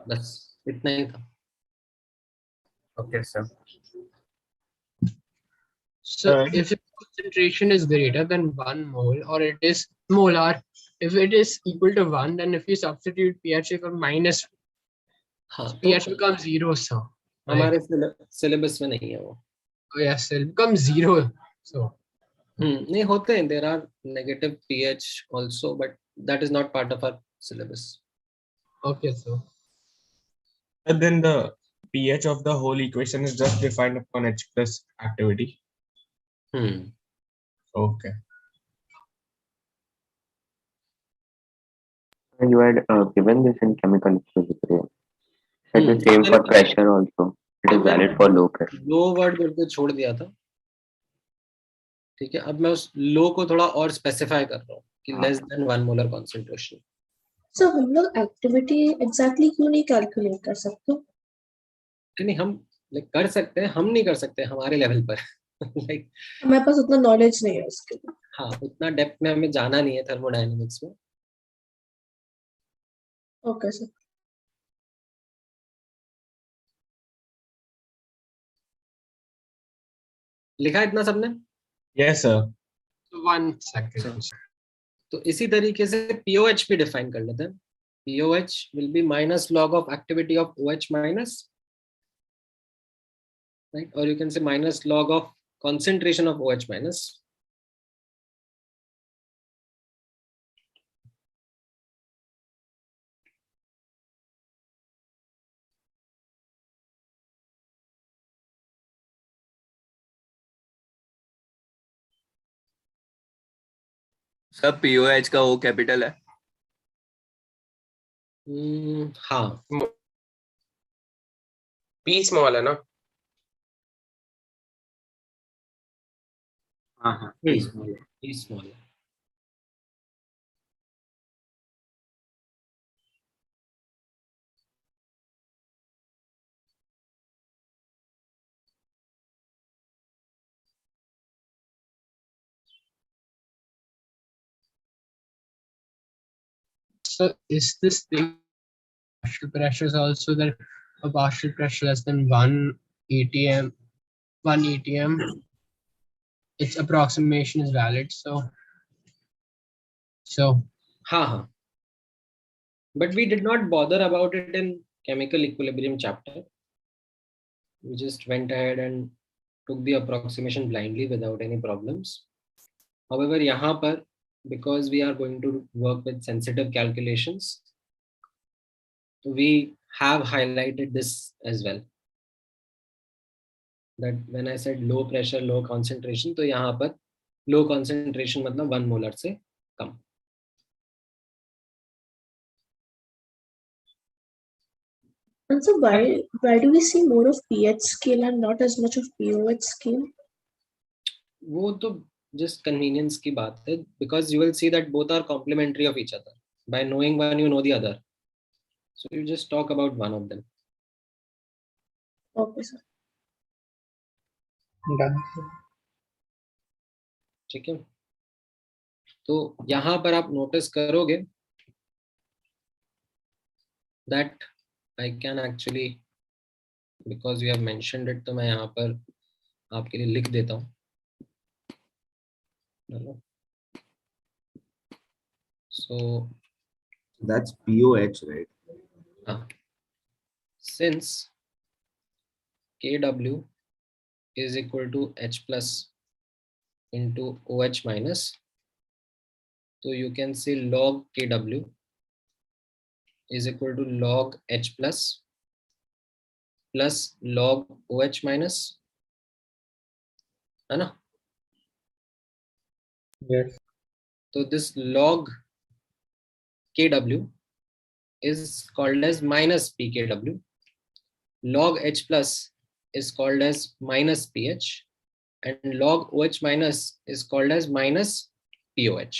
बस इतना ही था. Okay, sir. So if the concentration is greater than 1 mole or it is molar, if it is equal to 1, then if you substitute pH for minus, pH becomes 0. So हमारे syllabus में नहीं है वो. Oh yes, it becomes 0. So नहीं होते हैं. There are negative pH also, but that is not part of our syllabus. Okay, so. And then the pH of the whole equation is just defined upon H plus activity. Okay. You had given this in chemical equilibrium. It's the same for pressure also. It is valid for low pressure. Low word करके छोड़ दिया था. ठीक है, अब मैं उस low को थोड़ा और specify कर रहा हूँ कि less than 1 molar concentration. So हम लोग activity exactly क्यों नहीं calculate कर सकते? नहीं, हम like कर सकते हैं, हम नहीं कर सकते हमारे level पर. Like हमारे पास उतना knowledge नहीं है उसके लिए. हाँ, उतना depth में हमें जाना नहीं है thermodynamics में. Okay, sir. लिखा इतना सबने? Yes, sir. 1 second. तो इसी तरीके से POH भी define कर लेते हैं. POH will be minus log of activity of OH minus, right? Or you can say minus log of concentration of OH minus. सब POH का वो कैपिटल है. हाँ. P small है ना? हाँ. P small. So is this thing partial pressure is also that a partial pressure less than 1 atm, its approximation is valid. So हाँ. But we did not bother about it in chemical equilibrium chapter. We just went ahead and took the approximation blindly without any problems. However, यहाँ पर, because we are going to work with sensitive calculations, we have highlighted this as well. That when I said low pressure, low concentration, तो यहाँ पर low concentration मतलब 1 molar से come. And so why do we see more of pH scale and not as much of pOH scale? वो तो just convenience की बात है, because you will see that both are complementary of each other. By knowing one, you know the other. So you just talk about one of them. Okay, sir. Done. ठीक है, तो यहाँ पर आप notice करोगे that I can actually, because you have mentioned it, तो मैं यहाँ पर आपके लिए लिख देता हूँ. So that's POH, right? Since Kw is equal to H plus into OH minus, so you can say log Kw is equal to log H plus log OH minus, है ना? Yes. So this log Kw is called as minus pKw. Log H plus is called as minus pH, and log OH minus is called as minus pOH.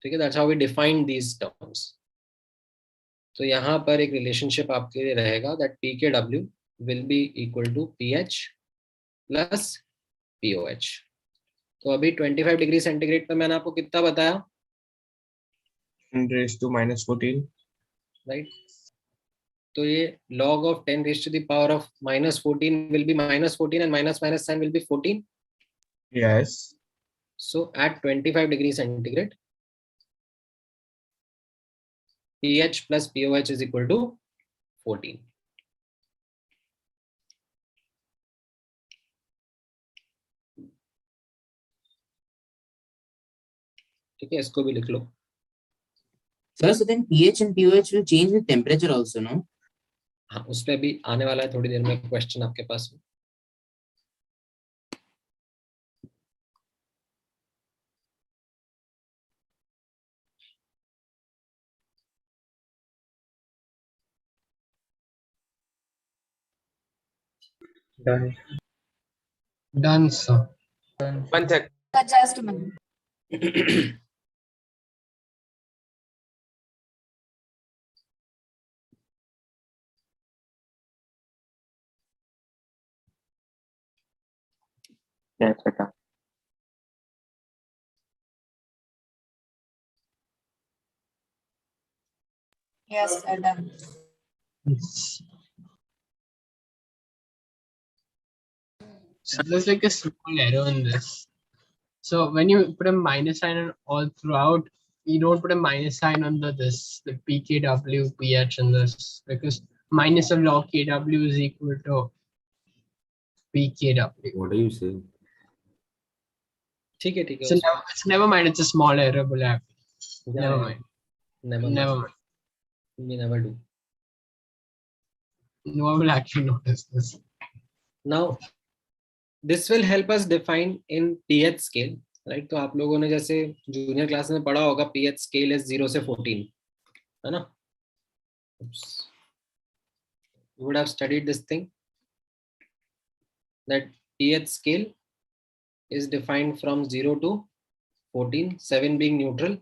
ठीक है, that's how we define these terms. तो यहाँ पर एक relationship आपके लिए रहेगा that pKw will be equal to pH plus pOH. तो अभी 25 डिग्री सेंटीग्रेड पर मैंने आपको कितना बताया? 10 raised to minus 14. राइट, तो ये log of 10 raised to the power of minus 14 will be minus 14 and minus minus sign will be 14. Yes. So at 25 degree centigrade, pH plus pOH is equal to 14. ठीक है, इसको भी लिख लो. Sir, so then pH and pOH will change with temperature also, no? हाँ, उस पर भी आने वाला है थोड़ी देर में क्वेश्चन आपके पास में. Done. Done, sir. Done. One sec. Just a minute. Yes, sir. Yes, sir, done. So there's like a small error in this. So when you put a minus sign on all throughout, you don't put a minus sign on the pKw, pH and this, because minus of log Kw is equal to pKw. What are you saying? ठीक है, ठीक है. So never mind, it's a small error, but never mind. Never mind. We never do. No one will actually notice this. Now, this will help us define in pH scale, right? तो आप लोगों ने जैसे junior class में पढ़ा होगा pH scale is 0 से 14, है ना? You would have studied this thing, that pH scale is defined from 0 to 14, 7 being neutral.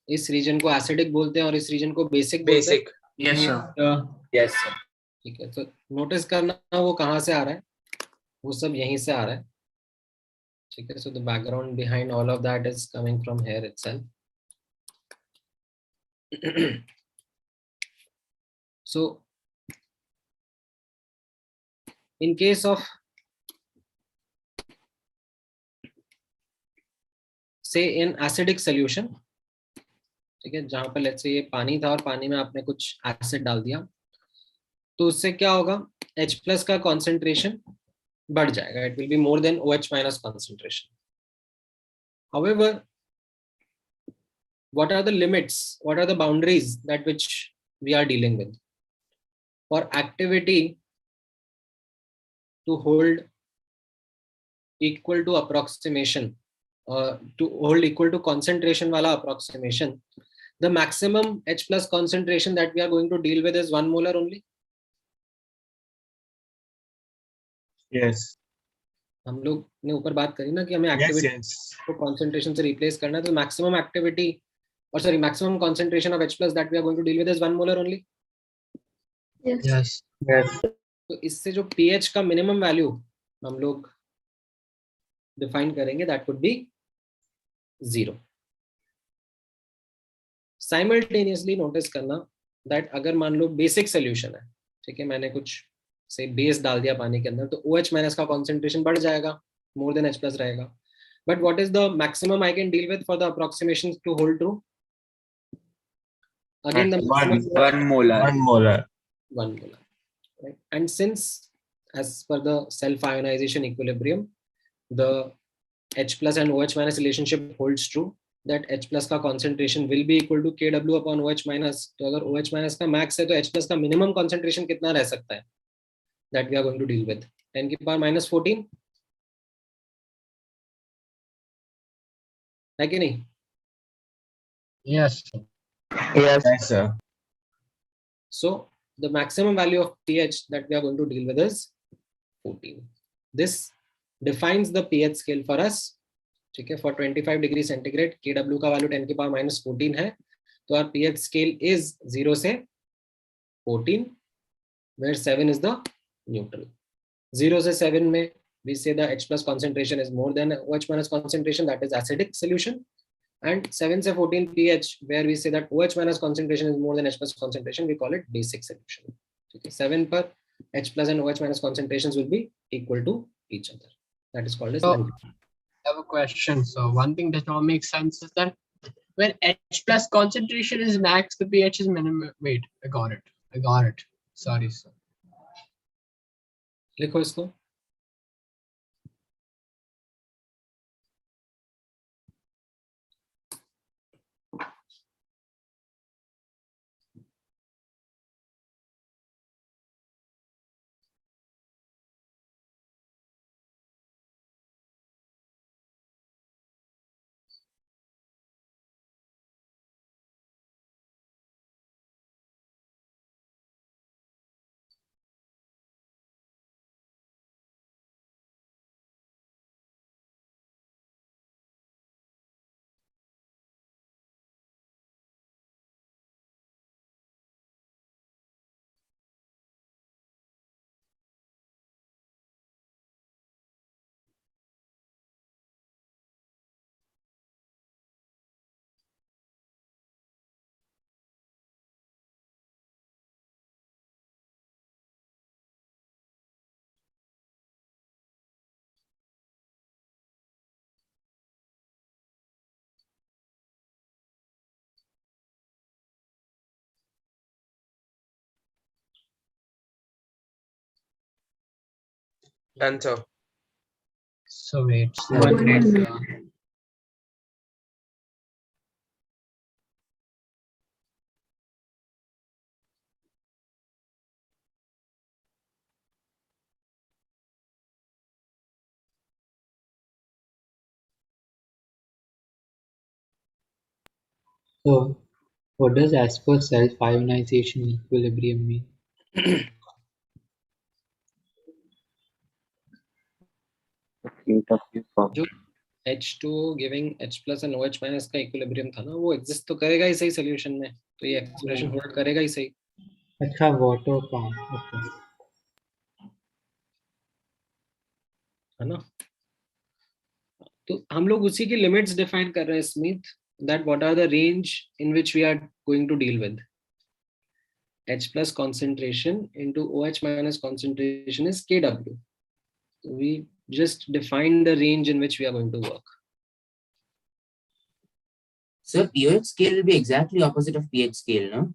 इस रीजन को एसिडिक बोलते हैं और इस रीजन को बेसिक बोलते हैं. Yes, sir. Yes, sir. ठीक है, तो नोटिस करना वो कहाँ से आ रहा है, वो सब यहीं से आ रहा है. ठीक है, so the background behind all of that is coming from here itself. So in case of, say, in acidic solution, ठीक है, जहां पर लेट्स से ये पानी था और पानी में आपने कुछ एसिड डाल दिया, तो उससे क्या होगा, H प्लस का कॉन्सेंट्रेशन बढ़ जाएगा. It will be more than OH minus concentration. However, what are the limits, what are the boundaries that which we are dealing with? For activity to hold equal to approximation to hold equal to concentration wala approximation, the maximum H plus concentration that we are going to deal with is 1 molar only. Yes. हम लोग ने ऊपर बात करी ना कि हमें activity को concentration से replace करना है, तो maximum activity or sorry maximum concentration of H plus that we are going to deal with is 1 molar only. Yes. तो इससे जो pH का minimum value हम लोग define करेंगे, that would be 0. Simultaneously notice करना that अगर मान लो basic solution है, ठीक है, मैंने कुछ से बेस डाल दिया पानी के अंदर, तो OH माइनस का concentration बढ़ जाएगा, more than H plus रहेगा. But what is the maximum I can deal with for the approximations to hold true? Again, the one molar. 1 molar. 1 molar. Right? And since, as per the self-ionization equilibrium, the H plus and OH minus relationship holds true, that H plus का concentration will be equal to Kw upon OH minus. तो अगर OH minus का max है, तो H plus का minimum concentration कितना रह सकता है? That we are going to deal with 10 की power minus 14. है कि नहीं? Yes. Yes, sir. So the maximum value of pH that we are going to deal with is 14. This defines the pH scale for us. ठीक है, for 25 degree centigrade Kw का value 10 की power minus 14 है, तो our pH scale is 0 से 14, where 7 is the neutral. 0 से 7 में we say the H plus concentration is more than OH minus concentration, that is acidic solution. And 7 से 14 pH, where we say that OH minus concentration is more than H plus concentration, we call it basic solution. Okay, 7 per H plus and OH minus concentrations will be equal to each other. That is called as. So, I have a question. So one thing that not make sense is that when H plus concentration is max, the pH is minimum. Wait, I got it. Sorry, sir. लिखो इसको. Done, sir. So wait, one minute. So, what does as per self-ionization equilibrium mean? जो H2 giving H plus and OH minus का equilibrium था ना, वो exist तो करेगा ही सही solution में, तो ये expression hold करेगा ही सही. अच्छा, water का. Okay. है ना? तो हम लोग उसी की limits define कर रहे हैं Smith, that what are the range in which we are going to deal with. H plus concentration into OH minus concentration is Kw. So we just define the range in which we are going to work. So pH scale will be exactly opposite of pH scale, no?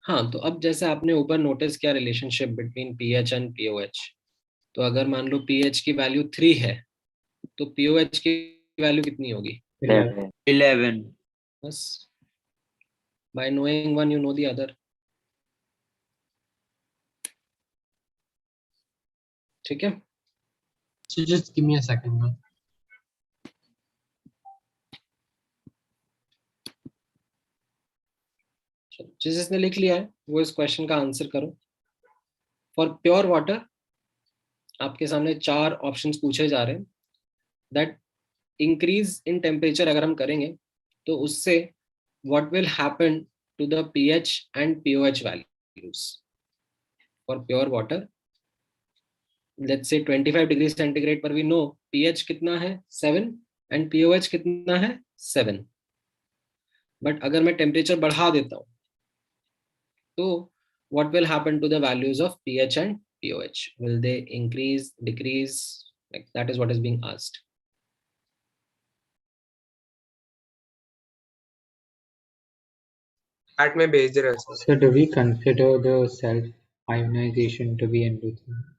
हाँ, तो अब जैसे आपने ऊपर notice किया relationship between pH and POH, तो अगर मान लो pH की वैल्यू 3 है, तो POH की वैल्यू कितनी होगी? 11. बस, by knowing one you know the other. ठीक है? So just give me a second, man. जिसने लिख लिया है वो इस क्वेश्चन का आंसर करो. फॉर प्योर वाटर आपके सामने 4 ऑप्शंस पूछे जा रहे हैं. दैट इंक्रीज इन टेम्परेचर अगर हम करेंगे तो उससे what will happen to the pH and pOH values for pure water. Let's say 25 degree centigrade पर we know pH कितना है 7 and pOH कितना है 7. But अगर मैं टेम्परेचर बढ़ा देता हूँ तो what will happen to the values of pH and pOH? Will they increase, decrease? Like that is what is being asked. At में भेज रहे हैं. So do we consider the self-ionization to be endothermic?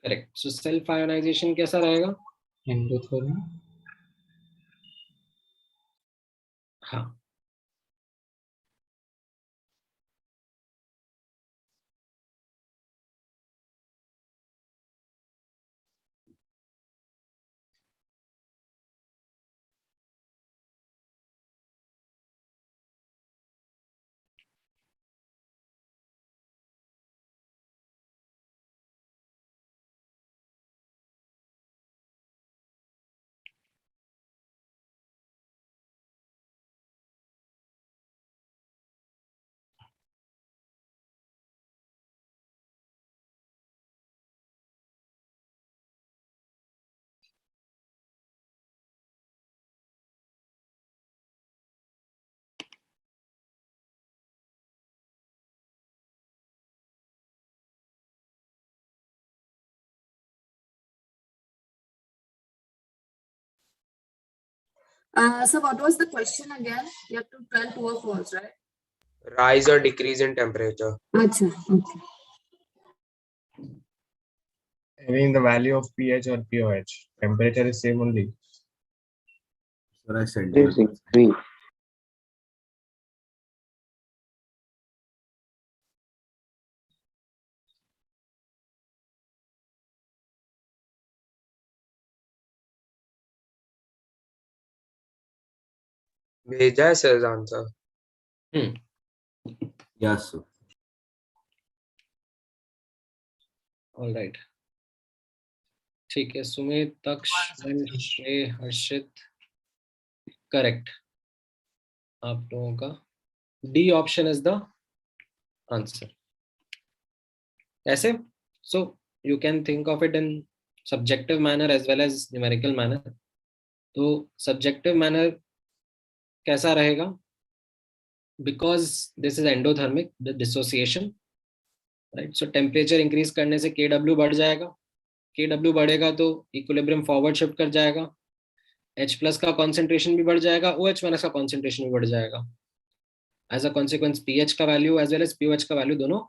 Correct. So self ionization कैसा रहेगा? Endothermic? हाँ. So what was the question again? You have to tell true or false, right? Rise or decrease in temperature. Acha, okay. I mean the value of pH or pOH. Temperature is same only. So I said Please increase. भेजा है sir answer. Yes, sir. All right. ठीक है. सुमित, तक्ष, श्रेय, हर्षित. Correct. आप लोगों का D option is the answer. ऐसे so you can think of it in subjective manner as well as numerical manner. तो सब्जेक्टिव मैनर कैसा रहेगा? Because this is endothermic the dissociation, right. So temperature increase करने से KW बढ़ जाएगा. KW बढ़ेगा तो इक्विलिब्रियम फॉरवर्ड शिफ्ट कर जाएगा. H+ का कॉन्सेंट्रेशन भी बढ़ जाएगा, OH- का कॉन्सेंट्रेशन भी बढ़ जाएगा. एज अ कॉन्सिक्वेंस pH का value as well as pOH का वैल्यू दोनों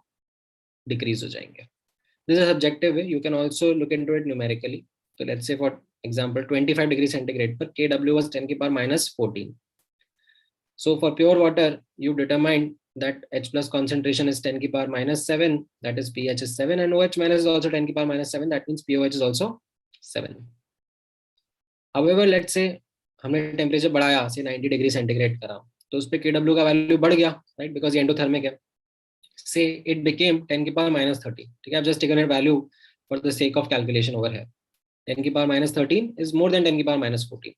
डिक्रीज हो जाएंगे. This is a subjective way. You can also look into it numerically. So let's say for example 25 degree centigrade पर KW was 10 की power minus 14. So for pure water you determined that H+ concentration is 10 की power minus 7, that is pH is 7, and OH- is also 10 की power minus 7, that means pOH is also 7. However, let's say हमने temperature बढ़ाया से 90 degree centigrade करा तो उस पर KW का वैल्यू बढ़ गया, राइट, बिकॉज ये एंडोथर्मिक है. Say it became 10 की power minus 30. ठीक है, I've just taken a value for the sake of calculation over here. 10 की power minus 13 is more than 10 की power minus 14.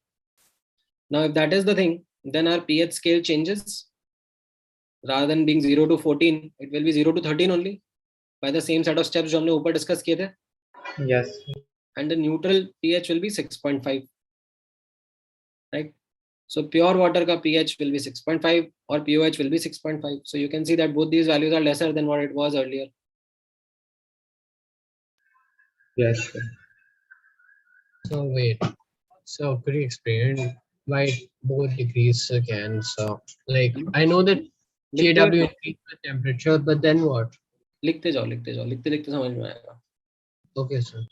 Now if that is the thing, then our pH scale changes. Rather than being 0 to 14, it will be 0 to 13 only by the same set of steps जो हमने ऊपर discuss किए थे. Yes. And the neutral pH will be 6.5, right? So pure water ka pH will be 6.5 or pOH will be 6.5. So you can see that both these values are lesser than what it was earlier. Yes, sir. So wait. So could you explain why both decrease again? So like I know that KW increase the temperature, but then what? लिखते जाओ, लिखते लिखते समझ में आएगा. Okay, sir.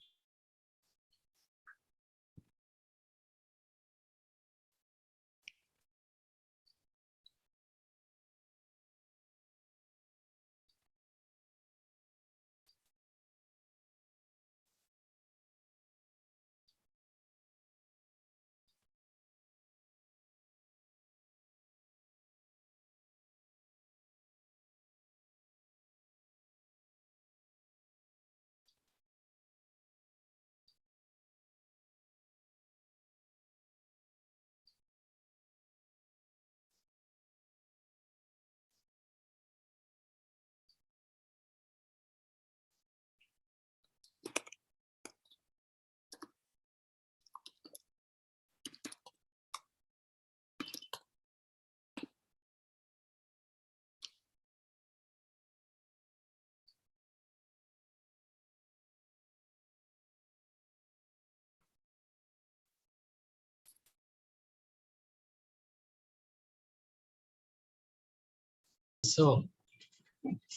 So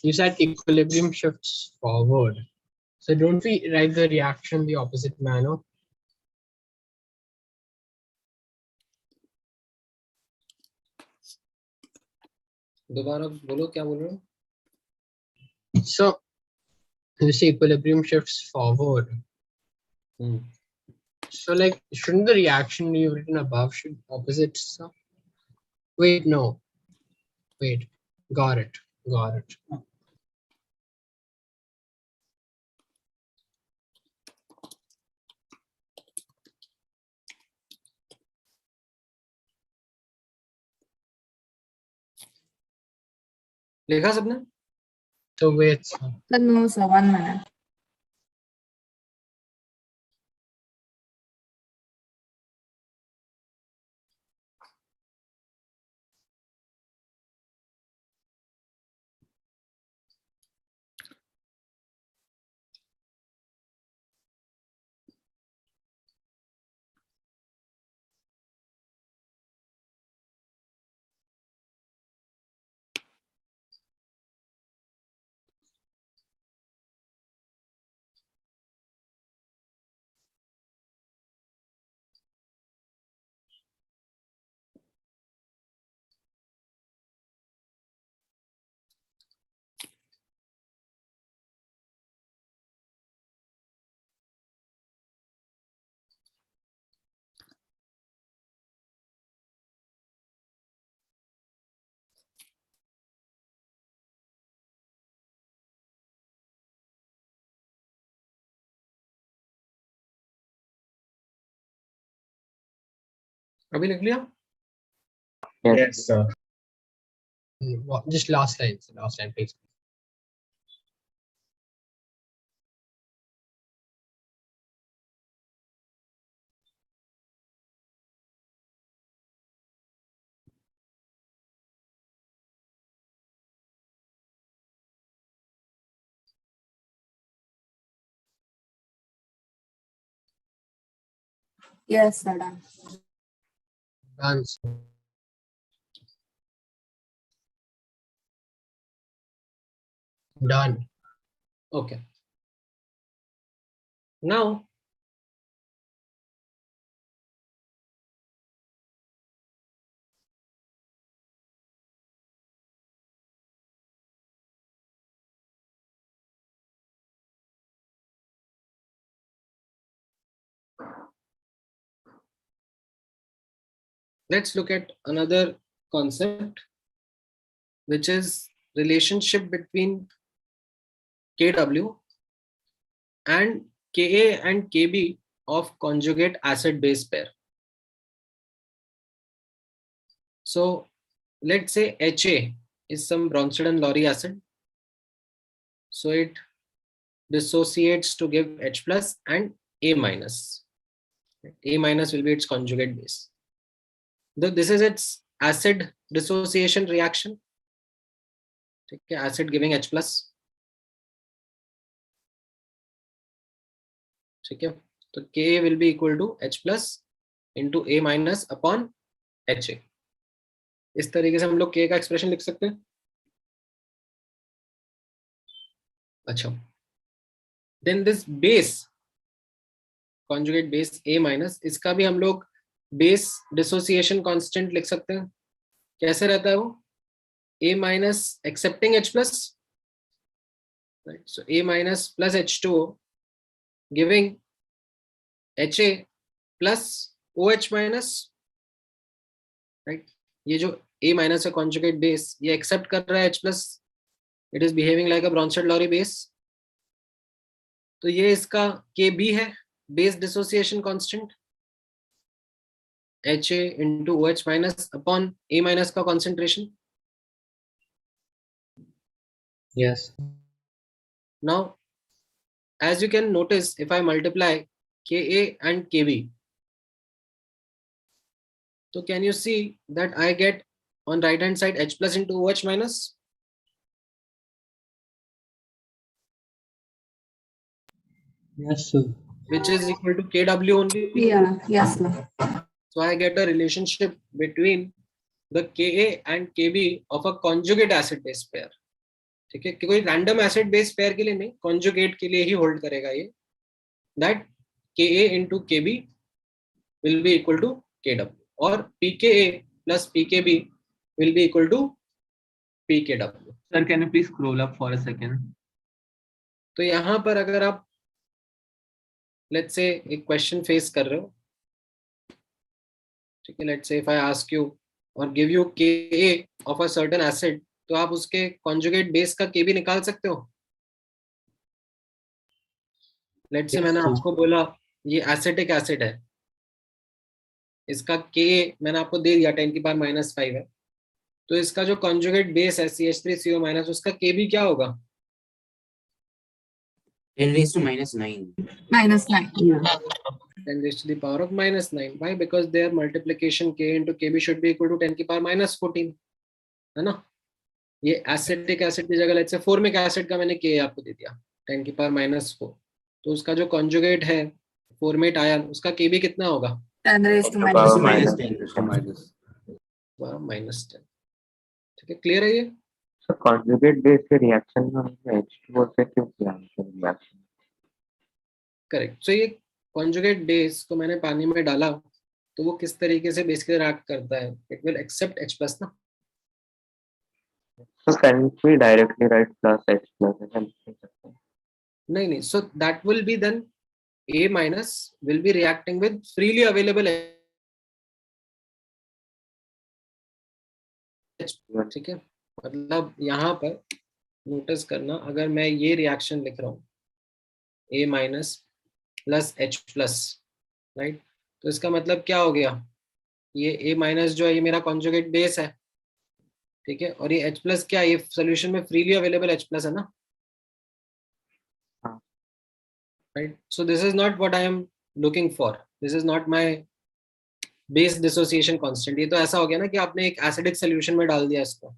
you said equilibrium shifts forward. So don't we write the reaction in the opposite manner? दोबारा बोलो क्या बोल रहे हो? So you say equilibrium shifts forward. So like, shouldn't the reaction be written above? Should opposite stuff? Wait, no. Wait, got it. Got it. लिखा सबने? So wait. No, sir, 1 minute. अभी लिख लिया? Yes, sir. Just last line. Last line, please. Yes, sir, done. Done. Done. Okay. Now let's look at another concept, which is relationship between Kw and Ka and Kb of conjugate acid-base pair. So let's say Ha is some Bronsted-Lowry acid. So it dissociates to give H plus and A minus. A minus will be its conjugate base. This is its acid dissociation reaction. Okay, acid giving H plus. Okay, so Ka will be equal to H plus into A minus upon Ha. इस तरीके से हम लोग K का expression लिख सकते हैं. अच्छा, then this base conjugate base A minus, इसका भी हम लोग base dissociation constant लिख सकते हैं. कैसे रहता है वो? A minus accepting H plus, right? So A minus plus H2O giving Ha plus OH minus, right? ये जो A minus है conjugate base, ये accept कर रहा है H plus, it is behaving like a Bronsted-Lowry base. तो ये इसका Kb है, base dissociation constant, Ha into OH minus upon A minus का concentration. Yes. Now, as you can notice, if I multiply Ka and Kb, so can you see that I get on right hand side H plus into OH minus? Yes, sir. Which is equal to Kw only. Yeah, yes, sir. So I get a relationship between the Ka and Kb of a conjugate acid base pair. ठीक है, कि कोई random acid base pair के लिए नहीं, conjugate के लिए ही hold करेगा ये, that Ka into Kb will be equal to Kw और pKa plus pKb will be equal to pKw. Sir, can you please scroll up for a second? तो यहाँ पर अगर आप लेट्स से एक क्वेश्चन फेस कर रहे हो, ठीक है, let's say if I ask you और give you Ka of a certain acid, तो आप उसके कॉन्जुगेट बेस का Kb निकाल सकते हो. लेट्स से मैंने आपको बोला ये एसिटिक एसिड है, इसका Ka मैंने आपको दे दिया 10⁻⁻5 है, तो इसका जो कॉन्जुगेट बेस है CH3CO- उसका Kb क्या होगा? 10 raised to -9. -9. 10 raised to the power of -9. Why? Because their multiplication K into Kb should be equal to 10⁻14, है ना. ये एसिटिक एसिड की जगह लेट्स से फॉर्मिक एसिड का मैंने Ka आपको दे दिया 10⁻4, तो उसका जो कॉन्जुगेट है फॉर्मेट आयन, उसका Kb कितना होगा? 10 raised to Power -10. -10. ठीक है, क्लियर है ये? So conjugate base के reaction में हमने H2O से क्यों किया reaction? करेक्ट. सो ये कॉन्जुगेट बेस को मैंने पानी में डाला, तो वो किस तरीके से बेसिकली रिएक्ट करता है? इट विल एक्सेप्ट H+ ना. So can we directly write plus H+? नहीं नहीं, so that will be then A- will be reacting with freely available H. ठीक है, मतलब यहाँ पर नोटिस करना, अगर मैं ये रिएक्शन लिख रहा हूँ A- प्लस H+, राइट, तो इसका मतलब क्या हो गया? ये A- जो है ये मेरा कॉन्जुगेट बेस है, ठीक है, और ये H+ क्या है? ये सोल्यूशन में फ्रीली अवेलेबल H+ है ना, right. So this is not what I am looking for, this is not my base dissociation constant. ये तो ऐसा हो गया ना कि आपने एक एसिडिक सॉल्यूशन में डाल दिया इसको,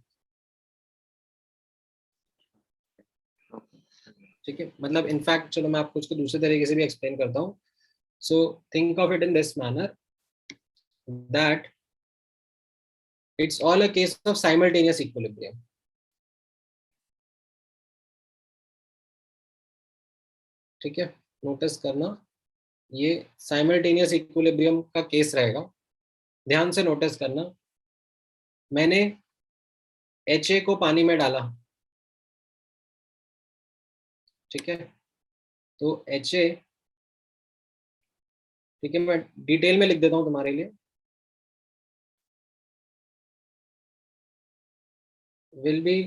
ठीक है. मतलब इनफैक्ट चलो मैं आपको उसको दूसरे तरीके से भी एक्सप्लेन करता हूँ. So think of it in this manner that it's all a case of simultaneous equilibrium. ठीक है, नोटिस करना, ये साइमल्टेनियस इक्विलिब्रियम का केस रहेगा. ध्यान से नोटिस करना, मैंने Ha को पानी में डाला, ठीक है, तो Ha, ठीक है, मैं डिटेल में लिख देता हूं तुम्हारे लिए, will be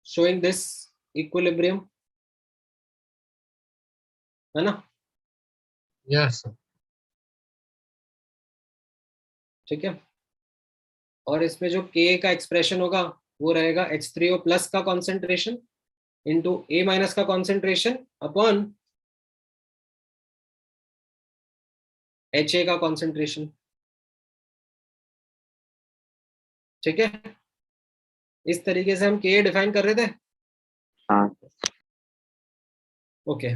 showing this equilibrium, है ना. Yes, sir. ठीक है, और इसमें जो Ka का एक्सप्रेशन होगा वो रहेगा H3O+ का कॉन्सेंट्रेशन इंटू A- का कॉन्सेंट्रेशन अपॉन Ha का कॉन्सेंट्रेशन. ठीक है, इस तरीके से हम Ka डिफाइन कर रहे थे. हाँ. ओके,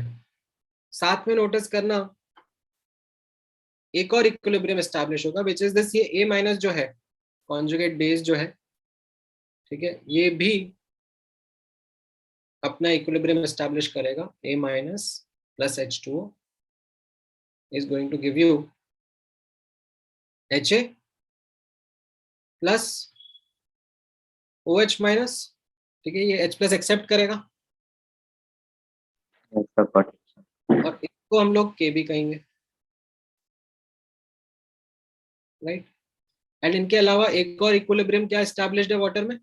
साथ में नोटिस करना एक और इक्विलिब्रियम एस्टैब्लिश होगा, विच इज दिस, ये A- जो है कॉन्जुगेट बेस जो है, ठीक है, ये भी अपना इक्विलिब्रियम एस्टैब्लिश करेगा. A- plus H2O is going to give you Ha plus OH-, ठीक है, ये H+ एक्सेप्ट करेगा और इसको हम लोग Kb कहेंगे, राइट. एंड इनके अलावा एक और इक्विलिब्रियम क्या एस्टैब्लिश्ड है वाटर में,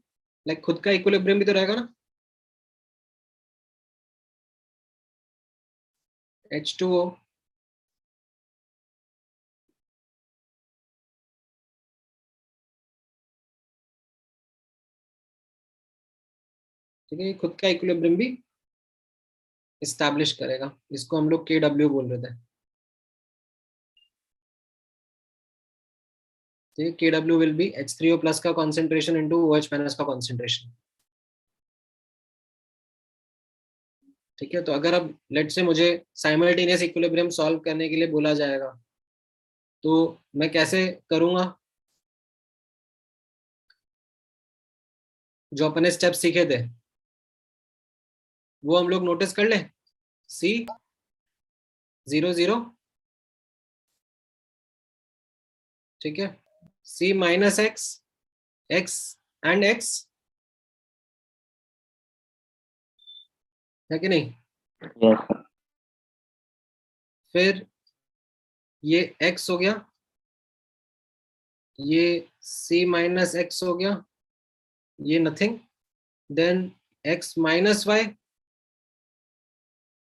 लाइक खुद का इक्विलिब्रियम भी तो रहेगा ना, H2O ठीक है, ये खुद का इक्विलिब्रियम भी एस्टैब्लिश करेगा, इसको हम लोग Kw बोल रहे थे. ठीक है, Kw विल बी H3O+ का कॉन्सेंट्रेशन इंटू OH- का कॉन्सेंट्रेशन. ठीक है, तो अगर अब लेट से मुझे साइमल्टेनियस इक्विलिब्रियम सॉल्व करने के लिए बोला जाएगा, तो मैं कैसे करूंगा? जो अपने स्टेप सीखे थे वो हम लोग नोटिस कर ले। C 0 0, ठीक है। C minus x, x and x, है कि नहीं? Yes, sir. फिर ये x हो गया, ये C माइनस एक्स हो गया, ये nothing, then x minus Y,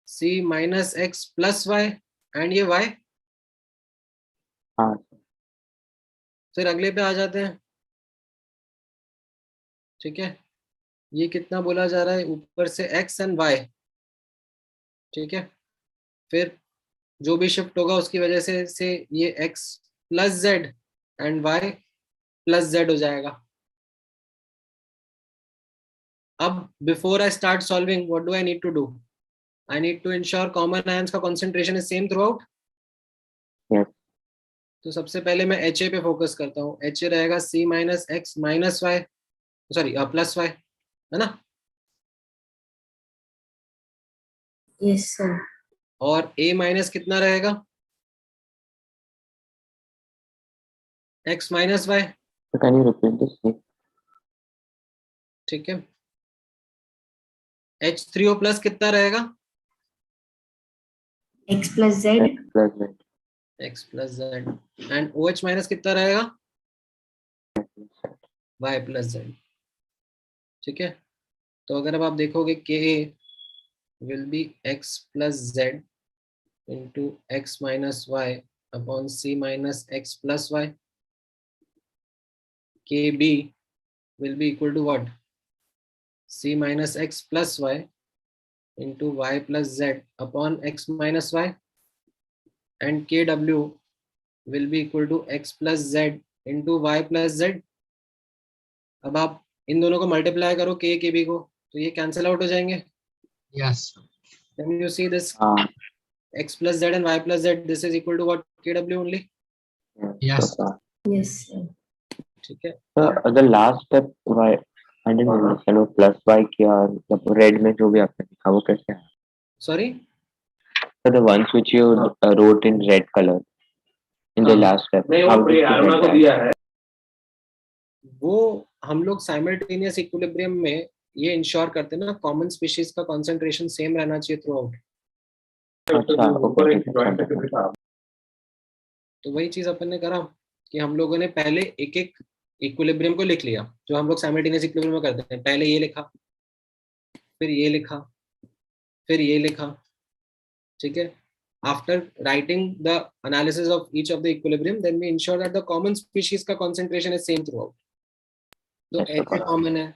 C minus X plus Y, and ये y। हाँ, फिर अगले पे आ जाते हैं, ठीक है। ये कितना बोला जा रहा है ऊपर से x एंड y, ठीक है। फिर जो भी शिफ्ट होगा उसकी वजह से ये x plus z and y plus z हो जाएगा। अब before I start solving what do I need to do? I need to ensure common ions का concentration is same throughout. yes, तो सबसे पहले मैं HA पे फोकस करता हूँ। HA रहेगा C minus X minus Y, sorry plus Y, है ना। Yes sir. और A माइनस कितना रहेगा? X minus Y, so can you repeat this, please? ठीक है। H3O प्लस कितना रहेगा? X plus Z, X plus Z. X plus z, and OH minus कितना रहेगा? Y प्लस जेड, ठीक है। तो अगर अब आप देखोगे Ka will be X plus Z into X minus Y upon C minus X plus Y. Kb will be equal to what? C minus X plus Y into Y plus Z upon X minus Y, and Kw will be equal to X plus Z into Y plus Z. अब आप इन दोनों को multiply करो K Kb को, तो ये cancel out हो जाएंगे। Yes. Can you see this? हाँ, X plus Z and Y plus Z, this is equal to what? Kw only. Yes. sir. Yes sir. ठीक है। So the last step, why I didn't understand वो plus y किया, मतलब red में जो भी आपने लिखा वो कैसे है? Sorry, So the ones which you wrote in red color in the last step, how did you get that? वो हम लोग साइमल्टेनियस इक्विलिब्रियम में ये इंश्योर करते हैं ना, कॉमन स्पीशीज का कंसंट्रेशन सेम रहना चाहिए थ्रू आउट। अच्छा, okay, ठीक है। तो वही चीज अपन ने करा कि हम लोगों ने पहले एक एक इक्विलिब्रियम को लिख लिया, जो हम लोग साइमल्टेनियस इक्विलिब्रियम में करते हैं। पहले ये लिखा, फिर ये लिखा, फिर ये लिखा, ठीक है। After writing the analysis of each of the equilibrium, then we ensure that the common species का concentration is same throughout. तो H कॉमन है,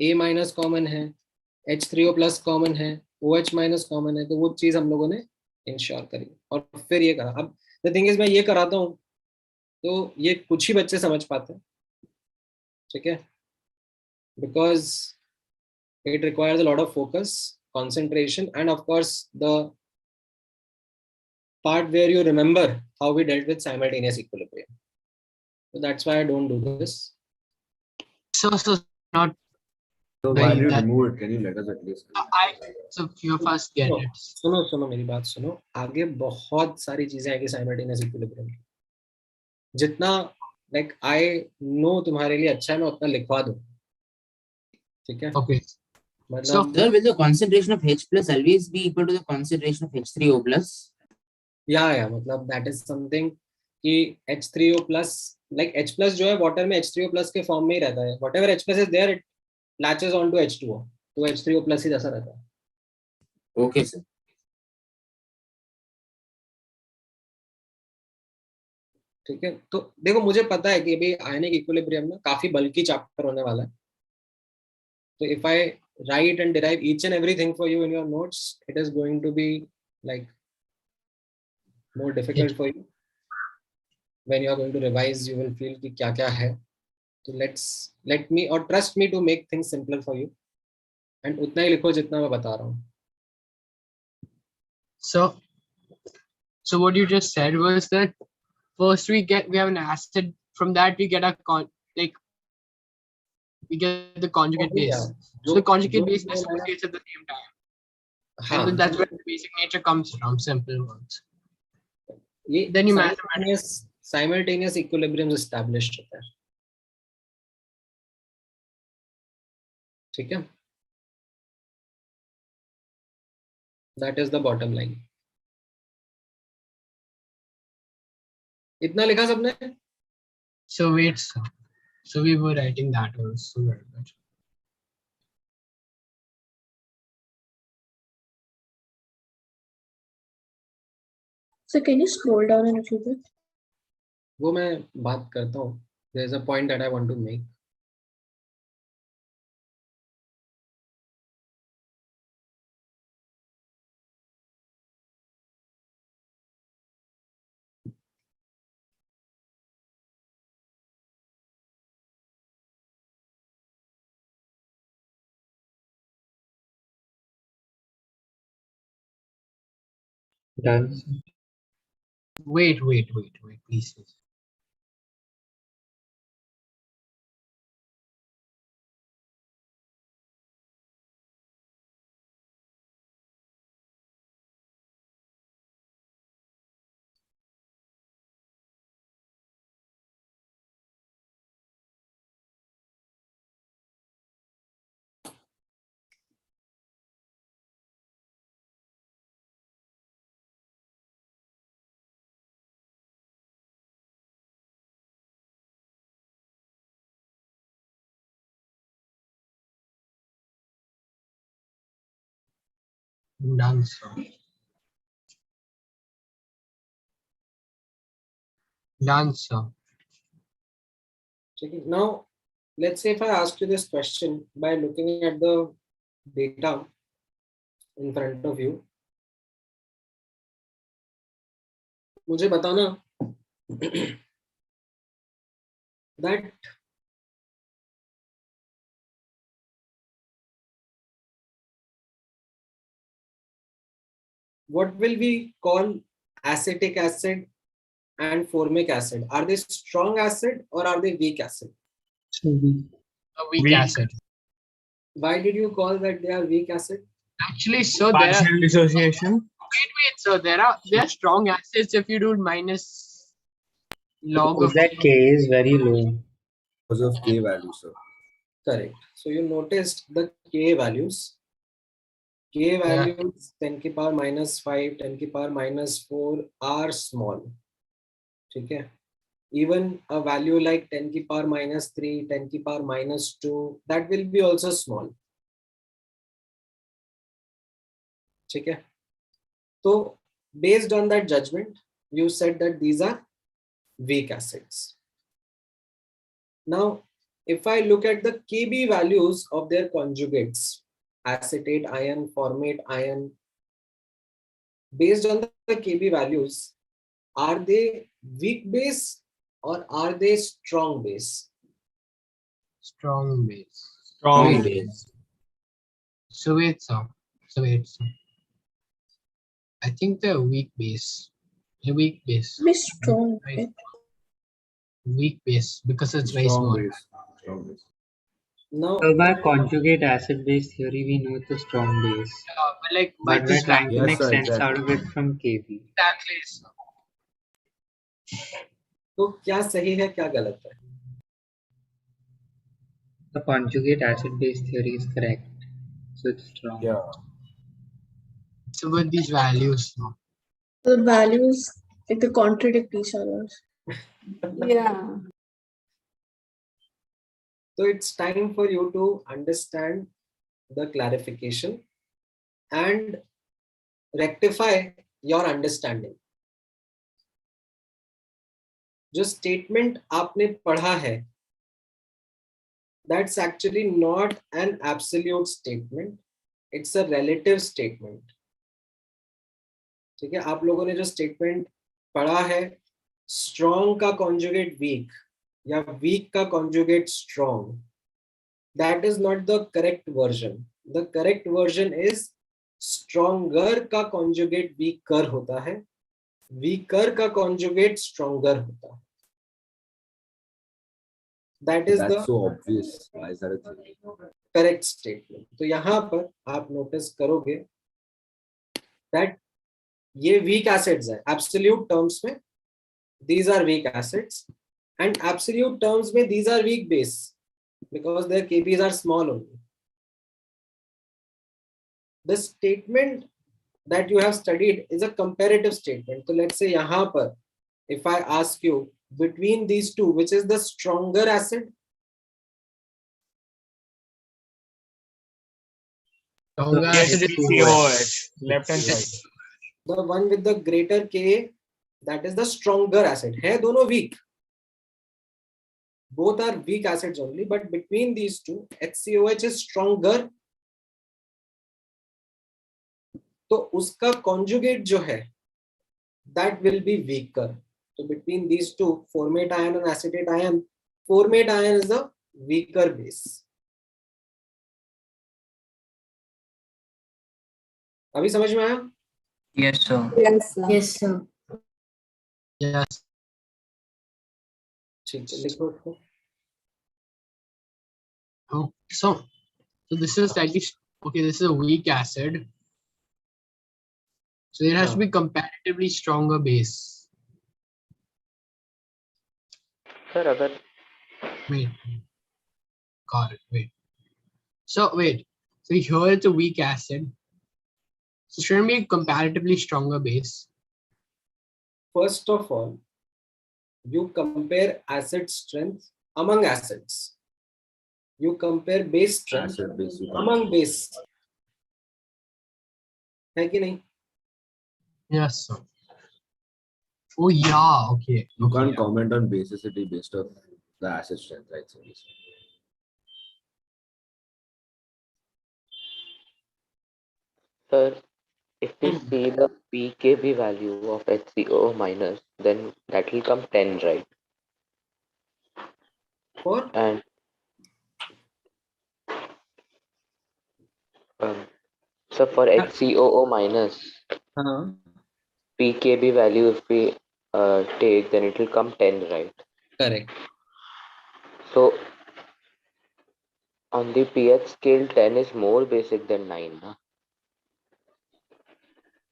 A माइनस कॉमन है, H3O प्लस कॉमन है, OH माइनस कॉमन है, तो वो चीज हम लोगों ने इंश्योर करी और फिर ये करा। अब द थिंग इज मैं ये कराता हूँ तो ये कुछ ही बच्चे समझ पाते हैं, ठीक है, because it requires a lot of focus, concentration, and of course the part where you remember how we dealt with simultaneous equilibrium. So that's why I don't do this. So not. So why did you remove it? Can you let us at least? So few of us get it. सुनो मेरी बात सुनो, आगे बहुत सारी चीजें आएगी simultaneous equilibrium की। जितना लाइक आई नो तुम्हारे लिए अच्छा है, मैं उतना लिखवा दूं, ठीक है। Okay. So, sir, will the concentration of H plus always be equal to the concentration of H3O plus? या मतलब दैट इज समथिंग कि H3O plus, like H plus जो है वाटर में H3O plus के फॉर्म में ही रहता है। Whatever H plus is there, it latches on to H2O, तो H3O plus ही जैसा रहता है। Okay, sir. ठीक है। तो देखो मुझे पता है कि अभी आयनिक इक्विलिब्रियम में काफी बल्कि चैप्टर होने वाला है, तो if I write and derive each and everything for you in your notes, it is going to be like more difficult for you. When you are going to revise, you will feel कि क्या क्या है। तो let me or trust me to make things simpler for you, and उतना ही लिखो जितना मैं बता रहा हूँ। So what you just said was that first we have an acid, from that we get a we get the conjugate Okay, base. yeah. So the conjugate जो base मैंने dissociates at the same time. हाँ And then that's where the basic nature comes from, simple words. ये Then you mathematics. simultaneous equilibrium established होता है, ठीक है? That is the bottom line. इतना लिखा सबने? So wait, so we were writing that also. Very good. So can you scroll down a little bit? वो मैं बात करता हूँ. There is a point that I want to make. Done. Wait, please. Done, sir. Done, sir. Now, let's say if I ask you this question by looking at the data in front of you, मुझे बताना that what will we call acetic acid and formic acid? Are they strong acid or are they weak acid? A weak acid. Why did you call that they are weak acid? Actually, so Partial dissociation. Wait. So there are strong acids if you do minus log Because of that K is very low. Because of K value, sir. Correct. So you noticed the K values. K values 10 की power minus 5, 10 की power minus 4 are small. ठीक है? Even a value like 10 की power minus 3, 10 की power minus 2, that will be also small. ठीक है? So based on that judgment, you said that these are weak acids. Now, if I look at the Kb values of their conjugates, acetate ion, formate ion, based on the Kb values, are they weak base or are they strong base? strong base. Strong base. So wait, sir. I think they're weak base. A weak base. Be strong. Right. Weak base because it's very small. Strong base. Now, So by conjugate acid-base theory, we know the strong base. But But we're trying to Yes, make sir, sense exactly. out of it from Kb. Exactly. तो क्या सही है क्या गलत है? The conjugate acid-base theory is correct. So it's strong. Yeah. So with these values, no. The values, like, they contradict each other. Yeah. So it's time for you to understand the clarification and rectify your understanding. जो statement आपने पढ़ा है, that's actually not an absolute statement. It's a relative statement. ठीक है? आप लोगों ने जो statement पढ़ा है, strong का conjugate weak या weak का conjugate strong, that is not the correct version. The correct version is stronger का conjugate weaker होता है, weaker का conjugate stronger होता है. That is That's the so obvious. Why is that a thing? correct statement. तो यहाँ पर आप notice करोगे that ये weak acids है. Absolute terms में these are weak acids, and absolute terms में these are weak base because their kb's are small only. The statement that you have studied is a comparative statement. So let's say यहाँ पर if I ask you between these two, which is the stronger acid? Stronger acid is COH, left hand side. The one with the greater Ka, that is the stronger acid. है दोनों weak. Both are weak acids only, but between these two, HCOH is stronger. तो उसका conjugate जो है, that will be weaker. So between these two, formate ion and acetate ion, formate ion is the weaker base. अभी समझ में आया? Yes, sir. Yes, sir. Yes, sir. yes. ठीक है, लिखो उसको. Oh, so this is slightly okay. This is a weak acid, so it has to be comparatively stronger base. Sir, अगर Wait, got it. Wait. So wait. So here it's a weak acid. So shouldn't be a comparatively stronger base. First of all, you compare acid strength among acids. You compare base strength Acid base. among base. है कि नहीं? Yes, sir. Oh yeah, okay. You can't comment on basicity based off the acid strength, right? So Sir, if we see the pKb value of HCO minus, then that will come 10, right? For? And so for HCOO minus, pKb value if we take, then it will come 10, right? Correct. So on the pH scale, 10 is more basic than 9, huh?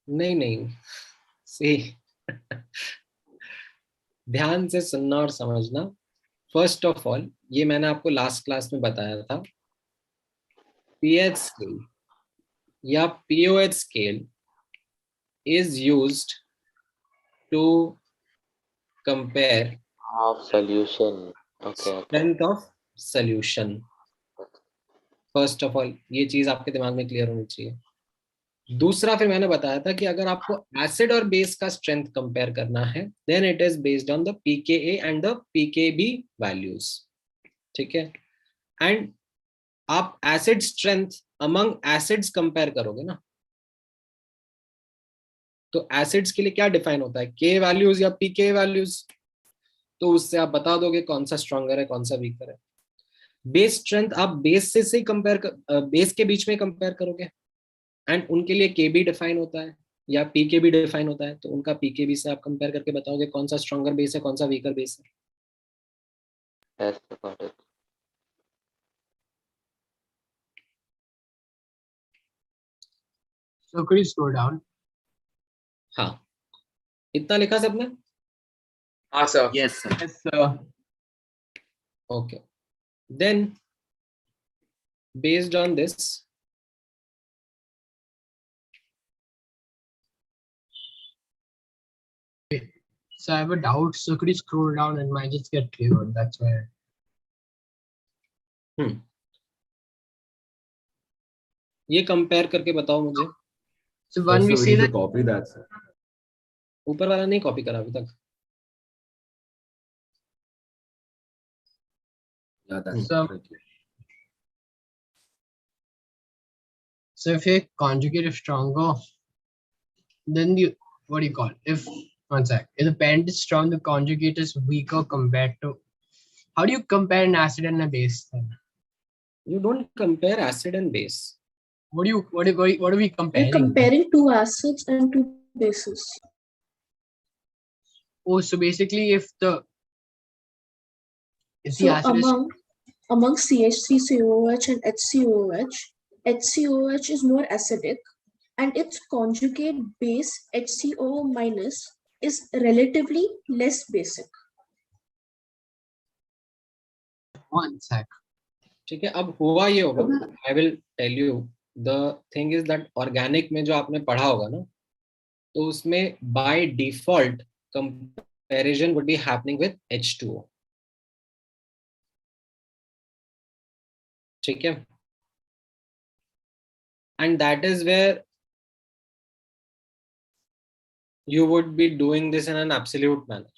नहीं See, ध्यान से सुनना और समझना. First of all, ये मैंने आपको last class में बताया था. pH scale या pOH scale is used to compare of solution. Okay. strength of solution. First of all ये चीज आपके दिमाग में क्लियर होनी चाहिए. दूसरा फिर मैंने बताया था कि अगर आपको एसिड और बेस का स्ट्रेंथ कंपेयर करना है, then it is based on the pKa and the pKb values. ठीक है. एंड आप acid strength among acids compare करोगे ना, तो एसिड्स के लिए क्या डिफाइन होता है? K वैल्यूज या pK वैल्यूज. तो उससे आप बता दोगे कौन सा स्ट्रॉन्गर है, कौन सा वीकर है. बेस स्ट्रेंथ आप बेस से कंपेयर बेस के बीच में कंपेयर करोगे, एंड उनके लिए Kb डिफाइन होता है या pKb डिफाइन होता है, तो उनका pKb से आप कंपेयर करके बताओगे कौन सा स्ट्रॉन्गर बेस है, कौन सा वीकर बेस है. Yes, got it. So could you scroll down? हाँ, इतना लिखा सबने? हाँ sir. Yes, sir. Yes, sir. Okay. Then, based on this, So I have a doubt. So could you scroll down and might just get cleared? That's why. ये compare करके बताओ मुझे. So when we say that, copy that, sir. ऊपर वाला नहीं copy करा अभी तक. Yeah, that's So, thank you. so if a conjugate is stronger, then the what do you call it? If one sec, if the parent is strong, the conjugate is weaker compared to. How do you compare an acid and a base then? You don't compare acid and base. What are we comparing? We're comparing two acids and two bases. Oh, so basically, if the If the So acid is among CH3COOH and HCOOH is more acidic, and its conjugate base HCO minus is relatively less basic. one sec. ठीक है, अब हुआ ये होगा, I will tell you the thing is that organic में जो आपने पढ़ा होगा ना, तो उसमें by default comparison would be happening with H2O. ठीक है, and that is where you would be doing this in an absolute manner,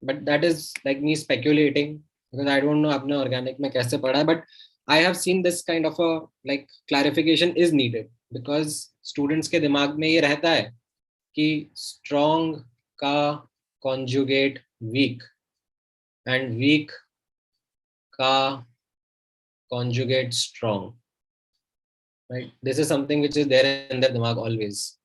but that is like me speculating because I don't know आपने organic में कैसे पढ़ा है, but I have seen this kind of a like clarification is needed because students के दिमाग में ये रहता है कि strong का conjugate weak and weak का conjugate strong, right? This is something which is there in their dimag always,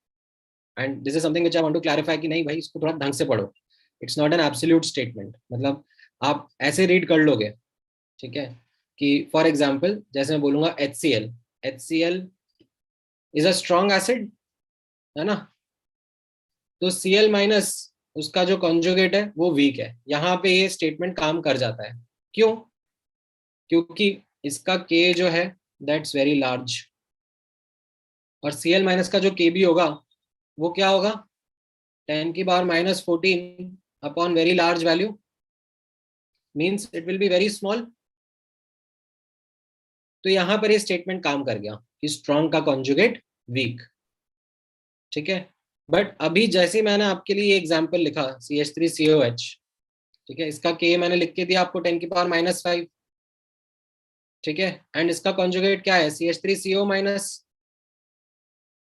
and this is something which I want to clarify कि नहीं भाई इसको थोड़ा ढंग से पढ़ो. It's not an absolute statement. मतलब आप ऐसे read कर लोगे, ठीक है, कि for example जैसे मैं बोलूँगा HCl is a strong acid, है ना, तो Cl minus उसका जो conjugate है वो weak है. यहाँ पे ये statement काम कर जाता है. क्यों? क्योंकि इसका K जो है that's very large, और Cl minus का जो Kb होगा वो क्या होगा, 10 की power -14 upon very large value, means it will be very small. तो यहाँ पर ये स्टेटमेंट काम कर गया कि स्ट्रॉन्ग का कॉन्जुगेट वीक, ठीक है. बट अभी जैसे मैंने आपके लिए एग्जांपल लिखा CH3COH, ठीक है, इसका K मैंने लिख के दिया आपको 10 की पावर -5, ठीक है, एंड इसका कॉन्जुगेट क्या है CH3CO-,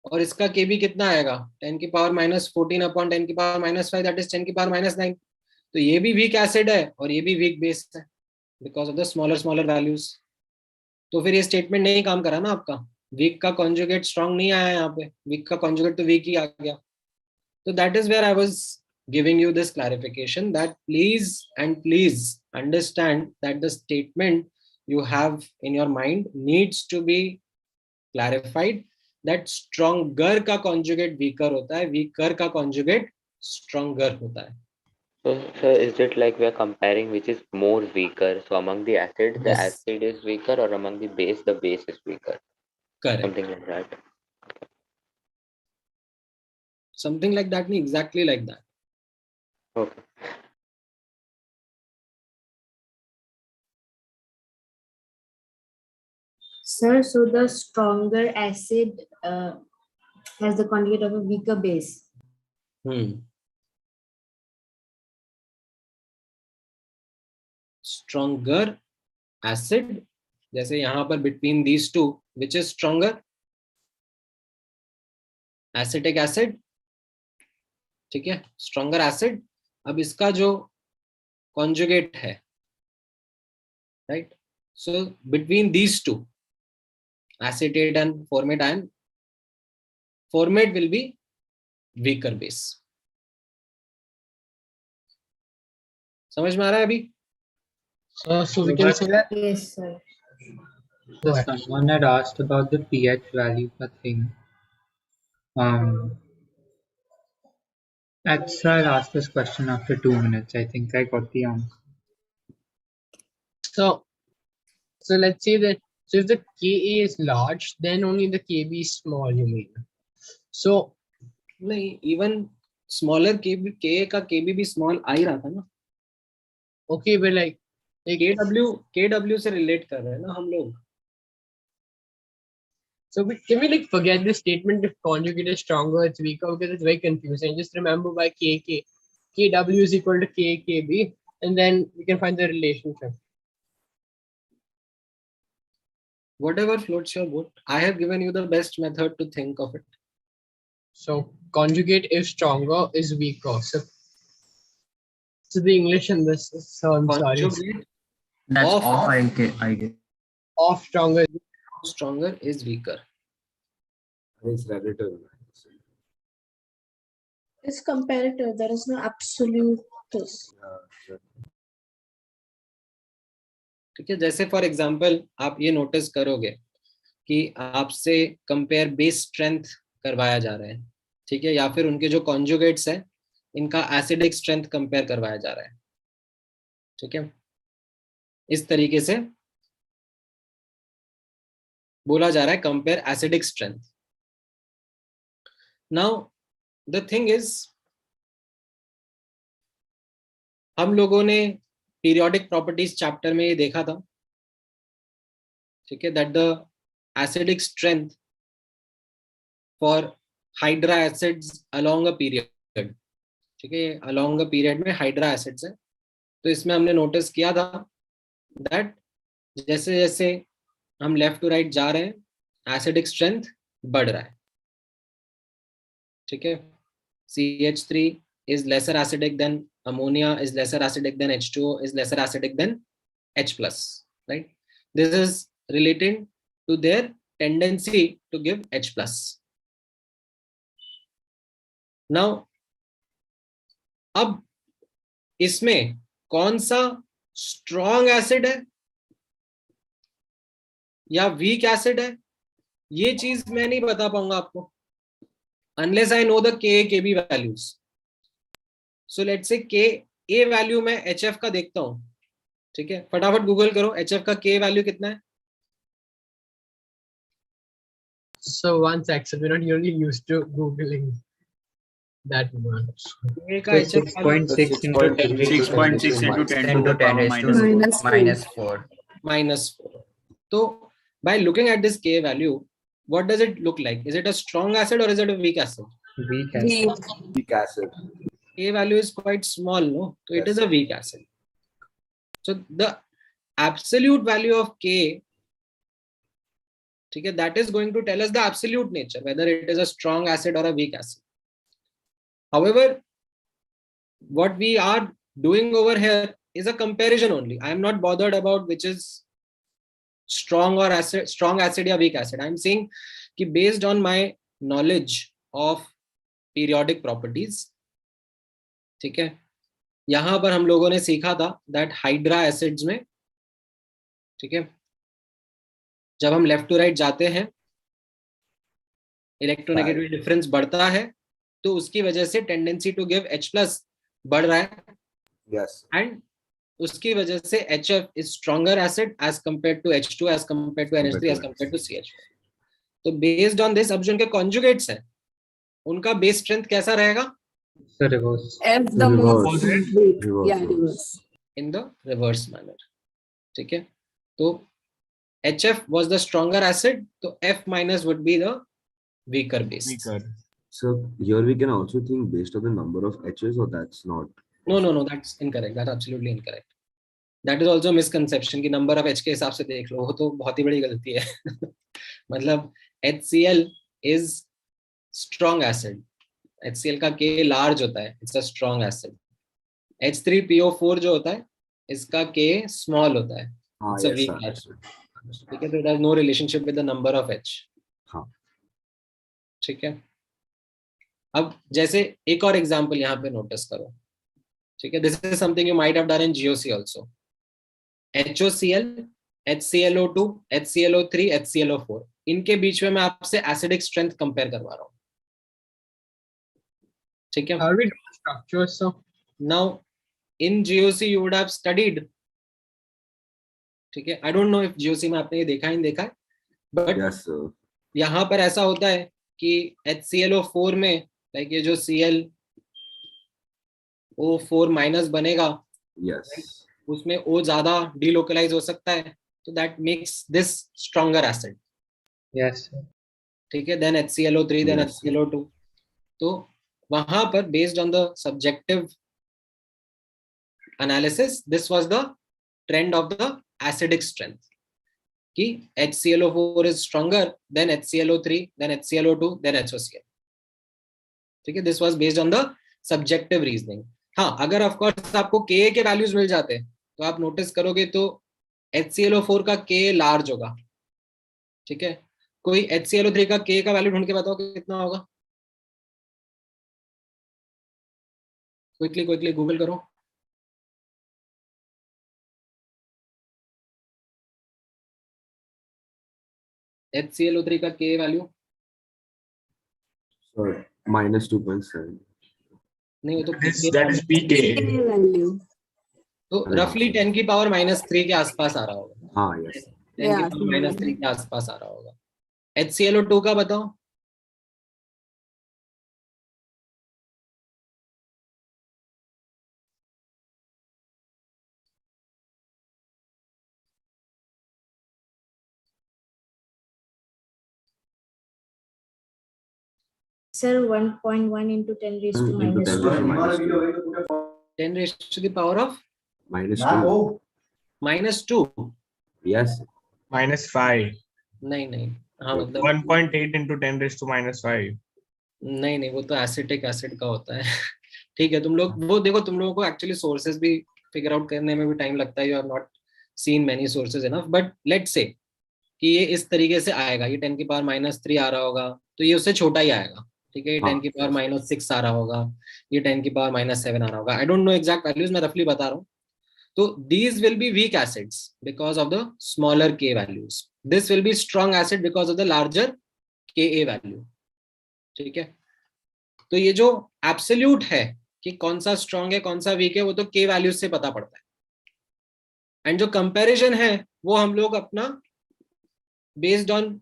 और इसका Kb कितना आएगा 10 की पावर -14 अपॉन 10 की पावर -5, दैट इज 10 की पावर -9. तो ये भी वीक एसिड है और ये भी वीक बेस है because of the smaller values. तो फिर ये स्टेटमेंट नहीं काम करा ना आपका, वीक का कॉन्जुगेट स्ट्रॉन्ग नहीं आया यहाँ पे, वीक का कॉन्जुगेट तो वीक ही आ गया. तो that is where I was giving you this clarification that please understand that the statement you have in your mind needs to be clarified that stronger का conjugate weaker होता है, weaker का conjugate stronger होता है. So is it like we are comparing which is more weaker? So among the acid, the Yes. acid is weaker, or among the base is weaker? Correct. Something like that. Something like that, exactly like that. Okay. Sir, so the stronger acid has the conjugate of a weaker base. Stronger acid, जैसे यहाँ पर between these two, which is stronger? Acetic acid, ठीक है, stronger acid. अब इसका जो conjugate है, right? So between these two, acetate and formate ion, formate will be weaker base. समझ में आ रहा है अभी? So we can say that. Yes, sir. So someone had asked about the pH value per thing. I'll ask this question after 2 minutes. I think I got the answer. So let's say that if the Ka is large, then only the Kb is small, you mean? So नहीं, even smaller Kb, Ka का Kb भी small आ ही रहा था ना. Okay, but like KW से relate कर रहे हैं ना हम लोग. So can we like forget the statement if conjugate is stronger, it's weaker, because it's very confusing. Just remember by Kk, Kw is equal to Kkb, and then we can find the relationship. Whatever floats your boat. I have given you the best method to think of it. So conjugate if stronger is weaker. So the English in this, so I'm sorry. That's Of off, I guess. Of stronger is weaker. It's relative. It's comparative. There is no absolute. ठीक है, जैसे for example आप ये notice करोगे कि आपसे compare base strength करवाया जा रहा है, ठीक है, या फिर उनके जो कॉन्जुगेट्स है इनका एसिडिक स्ट्रेंथ कंपेयर करवाया जा रहा है, ठीक है, इस तरीके से बोला जा रहा है compare acidic strength. Now the thing is, हम लोगों ने पीरियोडिक प्रॉपर्टीज चैप्टर में ये देखा था, ठीक है, that the acidic strength for hydra acids along a period, ठीक है, अलोंग अ पीरियड में हाइड्रा एसिड्स है। तो इसमें हमने नोटिस किया था दैट जैसे जैसे हम लेफ्ट टू राइट जा रहे हैं एसिडिक स्ट्रेंथ बढ़ रहा है, ठीक है, CH3 is lesser acidic than ammonia, is lesser acidic than H2O, is lesser acidic than H plus, right? This is related to their tendency to give H plus. Now, अब इसमें कौन सा strong acid है या weak acid है, ये चीज मैं नहीं बता पाऊंगा आपको unless I know the Ka Kb values. So let's say Ka value मैं HF का देखता हूं, ठीक है, फटाफट गूगल करो HF का K वैल्यू कितना है। So one sec, so we're not really used to googling that much. K का HF 6.6 into 10 6.6 into 10 to the 10 power raised to minus 4. -4. So by looking at this K value, what does it look like? Is it a strong acid or is it a weak acid? Weak acid. Weak acid. K value is quite small, no? So it is a weak acid. So the absolute value of K, okay, that is going to tell us the absolute nature, whether it is a strong acid or a weak acid. However, what we are doing over here is a comparison only. I am not bothered about which is strong acid or weak acid. I am saying कि based on my knowledge of periodic properties, ठीक है, यहां पर हम लोगों ने सीखा था दैट हाइड्रा एसिड्स में, ठीक है, जब हम लेफ्ट टू राइट जाते हैं इलेक्ट्रोनेगेटिव डिफरेंस बढ़ता है तो उसकी वजह से tendency to give H plus बढ़ रहा है, यस, एंड उसकी वजह से HF is stronger acid as compared to H2, as compared to NH3, as compared to CH4. तो बेस्ड ऑन दिस अब जो उनके कॉन्जुगेट्स हैं उनका बेस स्ट्रेंथ कैसा रहेगा? Reverse. F the most weak. Yeah, reverse. In the reverse manner, ठीक है, तो HF was the stronger acid, so F minus would be the weaker base. So here we can also think based on the number of H's, or that's not? No, that's incorrect. That's absolutely incorrect. That is also a misconception कि number of H के हिसाब से देख लो, वो तो बहुत ही बड़ी गलती है. मतलब HCl is strong acid. HCl का K large होता है, it's a strong acid. H3PO4 जो होता है इसका K small होता है, it's a weak acid. ठीक है, तो it has no relationship with the number of H. हाँ, ठीक है. अब जैसे एक और एग्जांपल यहाँ पे नोटिस करो, ठीक है, this is something you might have done in GOC also. HOCl, HClO2, HClO3, HClO4, इनके बीच में मैं आपसे एसिडिक स्ट्रेंथ कंपेयर करवा रहा हूँ, ठीक है. Are we doing structures? So now in GOC you would have studied, ठीक है, I don't know if GOC में आपने ये देखा ही नहीं देखा है, बट yes, sir. यहाँ पर ऐसा होता है कि HClO4 में लाइक ये जो ClO4 माइनस बनेगा, yes, उसमें O ज्यादा डिलोकलाइज हो सकता है, तो that makes this stronger acid. Yes. ठीक है, देन HClO3, देन HClO2. तो वहां पर based on the subjective analysis this was the trend of the acidic strength कि HClO4 is stronger than HClO3, then HClO2, then HOCl. ठीक है, this was based on the subjective reasoning. हाँ, अगर of course आपको Ka के values मिल जाते तो आप नोटिस करोगे तो HClO4 का K लार्ज होगा, ठीक है. कोई HClO3 का K का वैल्यू ढूंढ के बताओ कितना होगा? क्विकली गूगल करो. HClO3 का Ka वैल्यू So -2.7. नहीं, वो तो That is PK. वैल्यू तो रफली 10 की पावर -3 के आसपास आ रहा होगा। हाँ, yes. 10 की पावर -3 के आसपास आ रहा होगा। HClO2 का बताओ। Sir, 1.1 into 10 raised to Into 10 raised to -2. 10 raised to the power of -2. -2 Yes. -5. नहीं नहीं, हाँ मतलब 1.8 into 10 raised to -5. नहीं नहीं, वो तो एसिटिक एसिड का होता है। ठीक है, तुम लोग वो देखो, तुम लोगों को एक्चुअली सोर्सेज भी फिगर आउट करने में भी टाइम लगता है। You have not seen many sources enough, but let's say कि ये इस तरीके से आएगा, ये 10 की पावर -3 आ रहा होगा, तो ये उससे छोटा ही आएगा। ठीक है, ये 10 की पावर -6 आ रहा होगा, ये 10 की पावर -7 आ रहा होगा। I don't know exact values, मैं रफली बता रहा हूँ। तो these will be weak acids because of the smaller K values. This will be strong acid because of the larger Ka value. ठीक है, तो ये जो एब्सोल्यूट है कि कौन सा स्ट्रॉन्ग है कौन सा वीक है, वो तो K वैल्यूज से पता पड़ता है। एंड जो कंपैरिजन है वो हम लोग अपना based on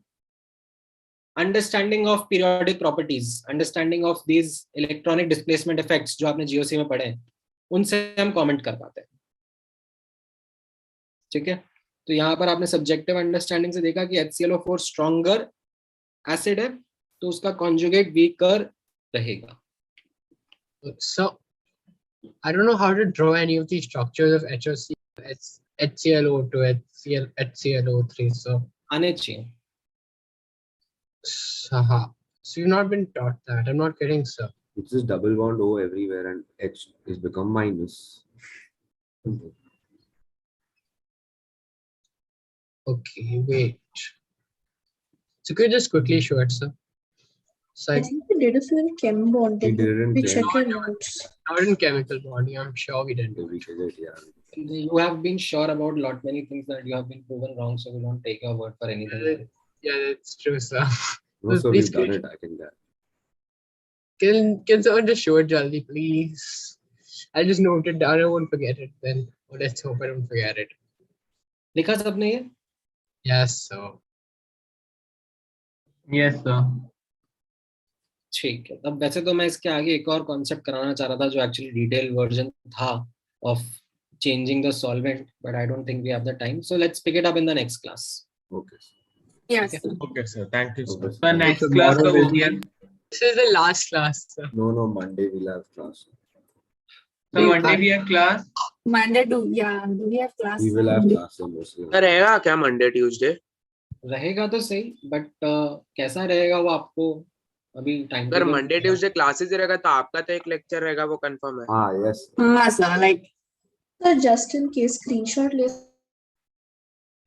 understanding of periodic properties, understanding of these electronic displacement effects जो आपने जीओसी में पढ़े हैं, उनसे हम कमेंट कर पाते हैं। ठीक है, तो यहाँ पर आपने सब्जेक्टिव अंडरस्टैंडिंग से देखा कि HClO4 स्ट्रॉन्गर एसिड है, तो उसका कॉन्जुगेट वीकर रहेगा। So I don't know how to draw any of these structures of HOC, HClO2, HClO3. So आने चाहिए। So you've not been taught that. I'm not kidding, sir. It's just double bond O everywhere and H is become minus. Okay, wait. So could you just quickly show it, sir? So I think we did a few in chem bond. We did it in We chem. check your notes. not in chemical body, I'm sure we didn't. We did it, yeah. You have been sure about lot many things that you have been proven wrong, so we don't take your word for anything. Yeah, that's true, sir. No, so we've done it, I think that. Can someone just show it, Jaldi, please? I'll just note it down. I won't forget it then. Oh, let's hope I don't forget it. लिखा सबने ये? Yes, sir. Yes, sir. ठीक है, तब वैसे तो मैं इसके आगे एक और कॉन्सेप्ट कराना चाह रहा था जो एक्चुअली डिटेल वर्जन था of changing the solvent, but I don't think we have the time, so let's pick it up in the next class. Okay. Yes. Okay, sir. Thank you, sir. So next class Tomorrow will be This is the last class, sir. No, Monday we'll have class. So Monday we have class. Monday do we have class? We will have class in mostly. रहेगा क्या Monday Tuesday? रहेगा तो सही, but कैसा रहेगा वो आपको अभी टाइम। अगर मंडे ट्यूसडे क्लासेस रहेगा तो आपका तो एक लेक्चर रहेगा, वो कंफर्म है? हाँ, yes. हाँ sir, like Sir, just in case screenshot ले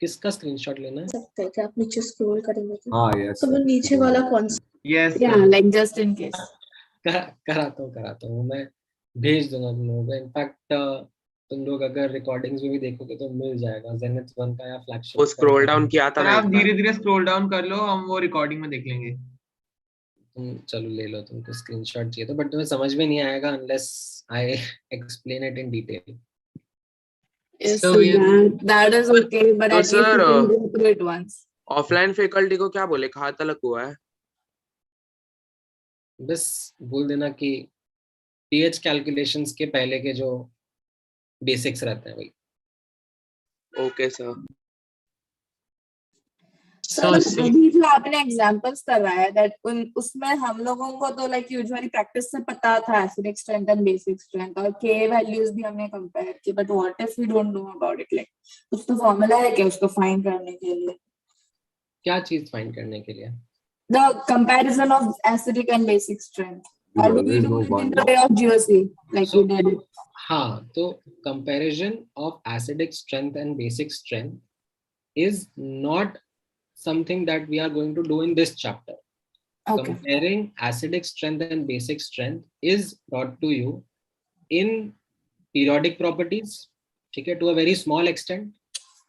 किसका स्क्रीनशॉट लेना है? सकते हैं क्या? आप नीचे स्क्रॉल करेंगे तो हाँ, yes. तो वो नीचे वाला कौन सा? Yes. yeah, like just in case. कराता हूँ मैं, भेज दूंगा तुम लोगों को। इनफैक्ट तुम लोग अगर रिकॉर्डिंग्स में भी देखोगे तो मिल जाएगा Zenith 1 का या फ्लैगशिप। वो स्क्रॉल डाउन किया था सर ना आप एक बार। धीरे-धीरे स्क्रॉल डाउन कर लो, हम वो रिकॉर्डिंग में देख लेंगे। तुम चलो ले लो, तुमको स्क्रीनशॉट चाहिए तो, बट तुम्हें समझ में नहीं आएगा unless I explain it in detail. Yes, So so we- that is okay, but तो at least you sir, can go through it once. Offline faculty को क्या बोले, कहाँ तक हुआ है? बस बोल देना कि pH कैलकुलेशंस के पहले के जो बेसिक्स रहते हैं वही। Okay sir. So अभी जो आपने एग्जांपल्स करवाया दैट उसमें हम लोगों को तो लाइक यूजुअली प्रैक्टिस से पता था acidic strength and basic strength और के वैल्यूज भी हमने कंपेयर की, but what if we don't know about it, like कुछ तो फॉर्मूला है क्या उसको फाइंड करने के लिए? क्या चीज फाइंड करने के लिए? The comparison of acidic and basic strength. You Or do we always do know it in one. the way of GOC like you did it? हाँ, तो comparison of acidic strength and basic strength is not something that we are going to do in this chapter. Okay. Comparing acidic strength and basic strength is taught to you in periodic properties, okay, to a very small extent,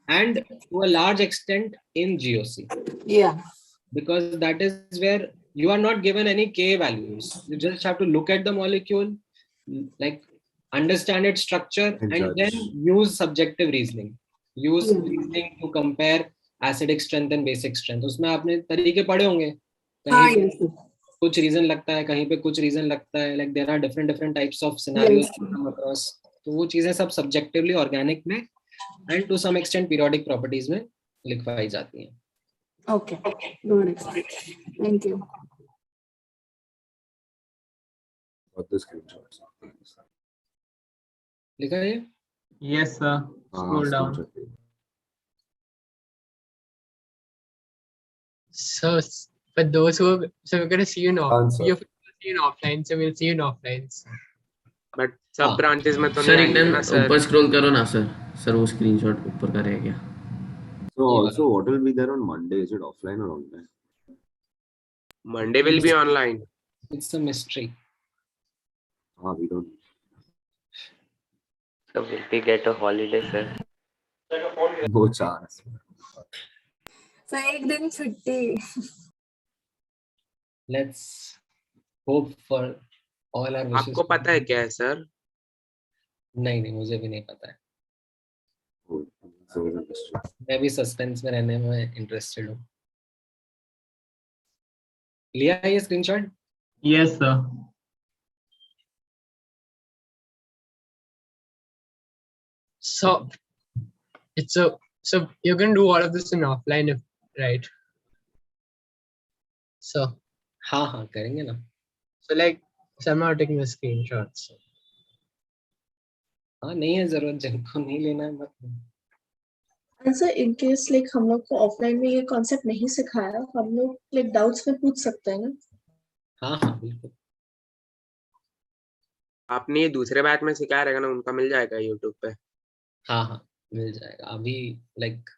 and to a large extent in GOC. Yeah. because that is where you are not given any K values. You just have to look at the molecule, like understand its structure, And and then judge. use subjective reasoning. Use reasoning to compare acidic strength and basic strength. उसमें आपने तरीके पढ़े होंगे. कहीं पे कुछ reason लगता है, कहीं पे कुछ reason लगता है. Like there are different types of scenarios you come across. तो वो चीजें सब subjectively organic में and to some extent periodic properties में लिखवाई जाती हैं. Okay. Got it. Thank you. Got the screenshots. लिखा है? Yes, sir. Scroll down. Screenshot. So for those who so we're gonna see you now. Answer. You're see you in offline, so we'll see you in offline. But सब branches में तो sir नहीं एक आएंगे ना time sir. ऊपर scroll करो ना सर. सर वो स्क्रीनशॉट ऊपर का रह गया. So also, what will be there on Monday? Is it offline or online? Monday will be online. It's a mystery. We don't. So will we get a holiday, sir? No chance. So एक दिन छुट्टी. Let's hope for all our wishes. आपको पता है क्या है sir? नहीं मुझे भी नहीं पता है. मैं भी सस्पेंस में रहने में इंटरेस्टेड हूँ. लिया है ये screenshot? Yes, sir. So it's so you're gonna do all of this in offline, right? So हाँ करेंगे ना. So like somehow taking the screenshots. हाँ नहीं है जरूरत, जिनको नहीं लेना है मत. And sir, in case like हम लोग को ऑफलाइन में ये कॉन्सेप्ट नहीं सिखाया, हम लोग like डाउट्स में पूछ सकते हैं ना. हाँ बिल्कुल. आपने ये दूसरे बैच में सिखाया रहेगा ना, उनका मिल जाएगा यूट्यूब पे. हाँ मिल जाएगा. अभी लाइक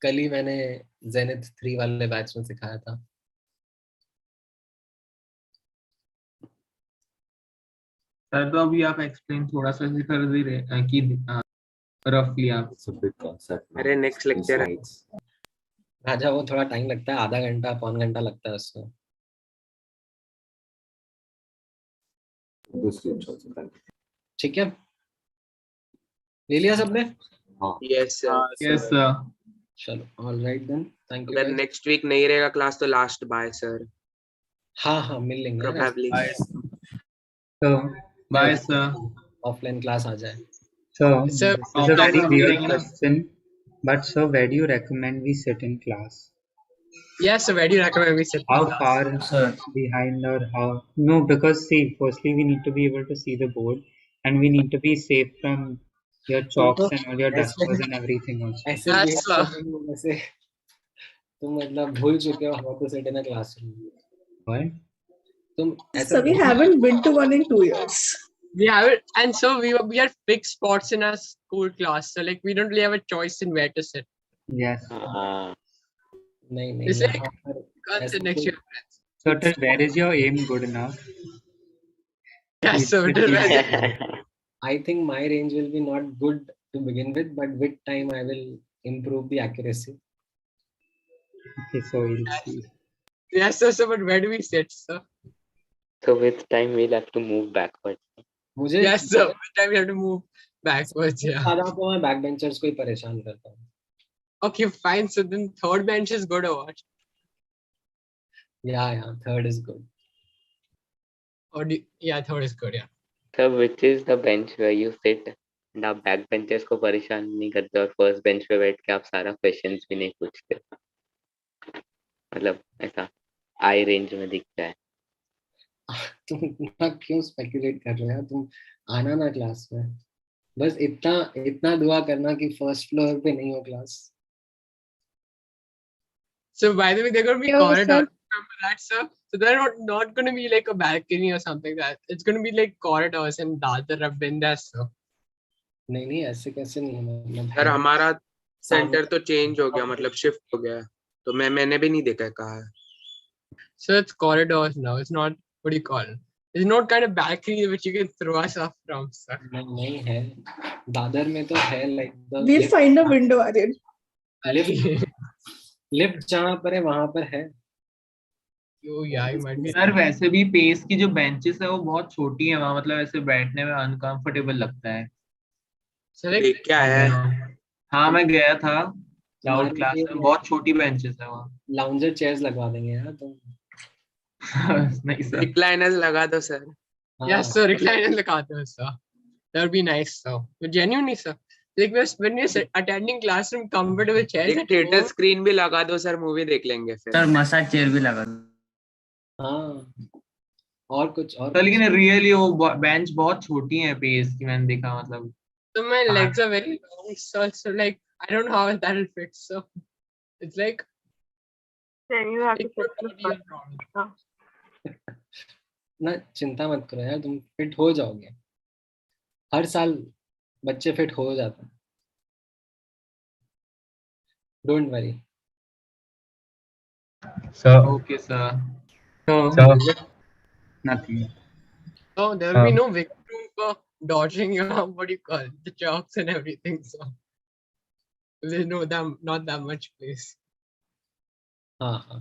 कल ही मैंने Zenith 3 वाले बैच में सिखाया था. सर तो अभी आप एक्सप्लेन थोड़ा सा भी कर दे रहे कि रफली आप. It's a big concept. अरे नेक्स्ट लेक्चर है. राजा वो थोड़ा टाइम लगता है, आधा घंटा पौन घंटा लगता है उसमें. The screenshots. ठीक है, ले लिया सबने? Yes sir. Yes, sir. चलो all right then. Thank you. अगर नेक्स्ट वीक नहीं रहेगा क्लास तो लास्ट बाय सर. हाँ मिल लेंगे. Probably. So Bye, sir. Offline class आ जाए. So Sir, this is a very offline weird meeting, na? question, but sir, where do you recommend we sit in class? Yes, so where do you recommend we sit? How far behind or how? No, because see, firstly we need to be able to see the board, and we need to be safe from your chalks and all your dusters and everything also. ऐसे Yes, sir. वैसे तुम मतलब भूल चुके हो how to sit in a classroom. What? तुम ऐसा So we haven't been to one in 2 years. We have it, and so we had fixed spots in our school class. So like we don't really have a choice in where to sit. Yes. नहीं It's like यहाँ पर you can't sit next to your friends. So till where is your aim good enough? Yes, so It till will where- be- I think my range will be not good to begin with, but with time I will improve the accuracy. Okay, so we'll see. Yes, so but where do we sit, sir? So with time we'll have to move backwards. मुझे Yes, sir. Every time we have to move backwards. Yeah. ज़्यादा तो मैं back benchers को ही परेशान करता हूँ. Okay, fine. So then third bench is good or what? Yeah, third is good. Or yeah, third is good. Yeah. So which is the bench where you sit and आप back benchers को परेशान नहीं करते और first bench पे बैठ के आप सारा क्वेश्चंस भी नहीं पूछते, मतलब ऐसा आई रेंज में दिखता है. तुम इतना क्यों स्पेकुलेट कर रहे हो? तुम आना ना क्लास में, बस इतना दुआ करना कि फर्स्ट फ्लोर पे नहीं हो class. So by the way, they're going to be Yeah, corridors. sir. Remember that, sir? So they're not going to be like a balcony or something like that. It's going to be like corridors, and Dadar have been there, sir. नहीं ऐसे कैसे नहीं है. मतलब sir हमारा centre तो change हो गया, मतलब शिफ्ट हो गया, तो मैंने भी नहीं देखा कहाँ है. So it's corridors now. It's not, what do you call it? It's not kind of balcony which you can throw us off from, sir. नहीं है. दादर में तो है like the We'll find a window, Aryan. Lift जहाँ पर है वहां पर है। Oh yeah, I might be. Sir वैसे भी पेस की जो बेंचेस है वो बहुत छोटी है वहां, मतलब ऐसे बैठने में अनकंफर्टेबल लगता है। देख के आया है। हाँ मैं गया था क्लाउड तुम्हारे क्लास में, लिए बहुत छोटी बेंचेस है वहाँ। लाउंजर चेयर्स लगवा देंगे यार तुम। नहीं सर। रिक्लाइनर्स लगा दो सर। Yes, sir. Recliner लगाते हो, sir. That would be nice, sir. But genuinely, sir. Like when you're attending classroom, comfortable chairs एक at थिएटर home. स्क्रीन भी लगा दो सर, मूवी देख लेंगे फिर। सर मसाज चेयर भी लगा दो। हाँ और कुछ और तो कुछ? लेकिन रियली वो बेंच बहुत छोटी है पेस की, मैंने देखा मतलब। So my legs are very long, so like I don't know how that'll fit. So it's like Then you have to it sit could in be a front. problem. ना चिंता मत करो यार, तुम फिट हो जाओगे। हर साल बच्चे फिट हो जाते हैं। Don't worry. So, Okay, sir. so nothing. Oh, there will be no wiggle room for dodging what do you call it, the chalks and everything. So there's not that much place. हाँ हाँ,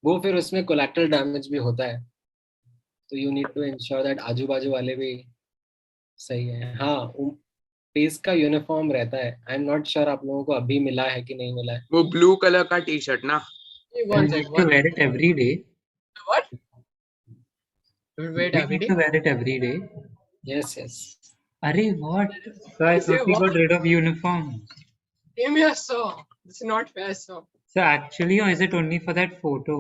वो फिर उसमें collateral damage भी होता है, तो you need to ensure that आजू बाजू वाले भी सही है। हाँ, पेस का यूनिफॉर्म रहता है। आई एम नॉट श्योर आप लोगों को अभी मिला है कि नहीं मिला है। वो ब्लू कलर का टी शर्ट ना। Hey, You one need sec. to What? wear it every day. What? You wait We every need day? to wear it every day. Yes yes. Arey, what? So I Say thought we what? got rid of uniforms. Give me a saw. This is not fair, sir. So actually, or is it only for that photo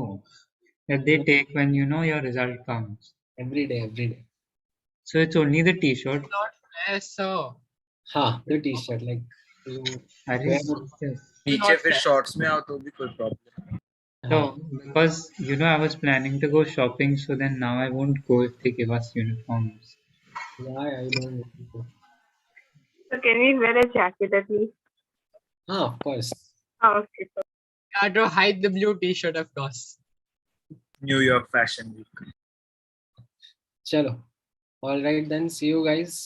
that they take when your result comes? Every day every day. So it's only the T-shirt. Not fair, sir. हाँ, the T shirt like Arey, what's this? नीचे फिर shorts में आओ तो भी कोई problem. So because I was planning to go shopping, so then now I won't go if they give us uniforms. Why I don't know. So can we wear a jacket at least? हाँ, of course. Oh, okay. I had to hide the blue T-shirt, of course. New York fashion week. चलो, all right then, see you guys.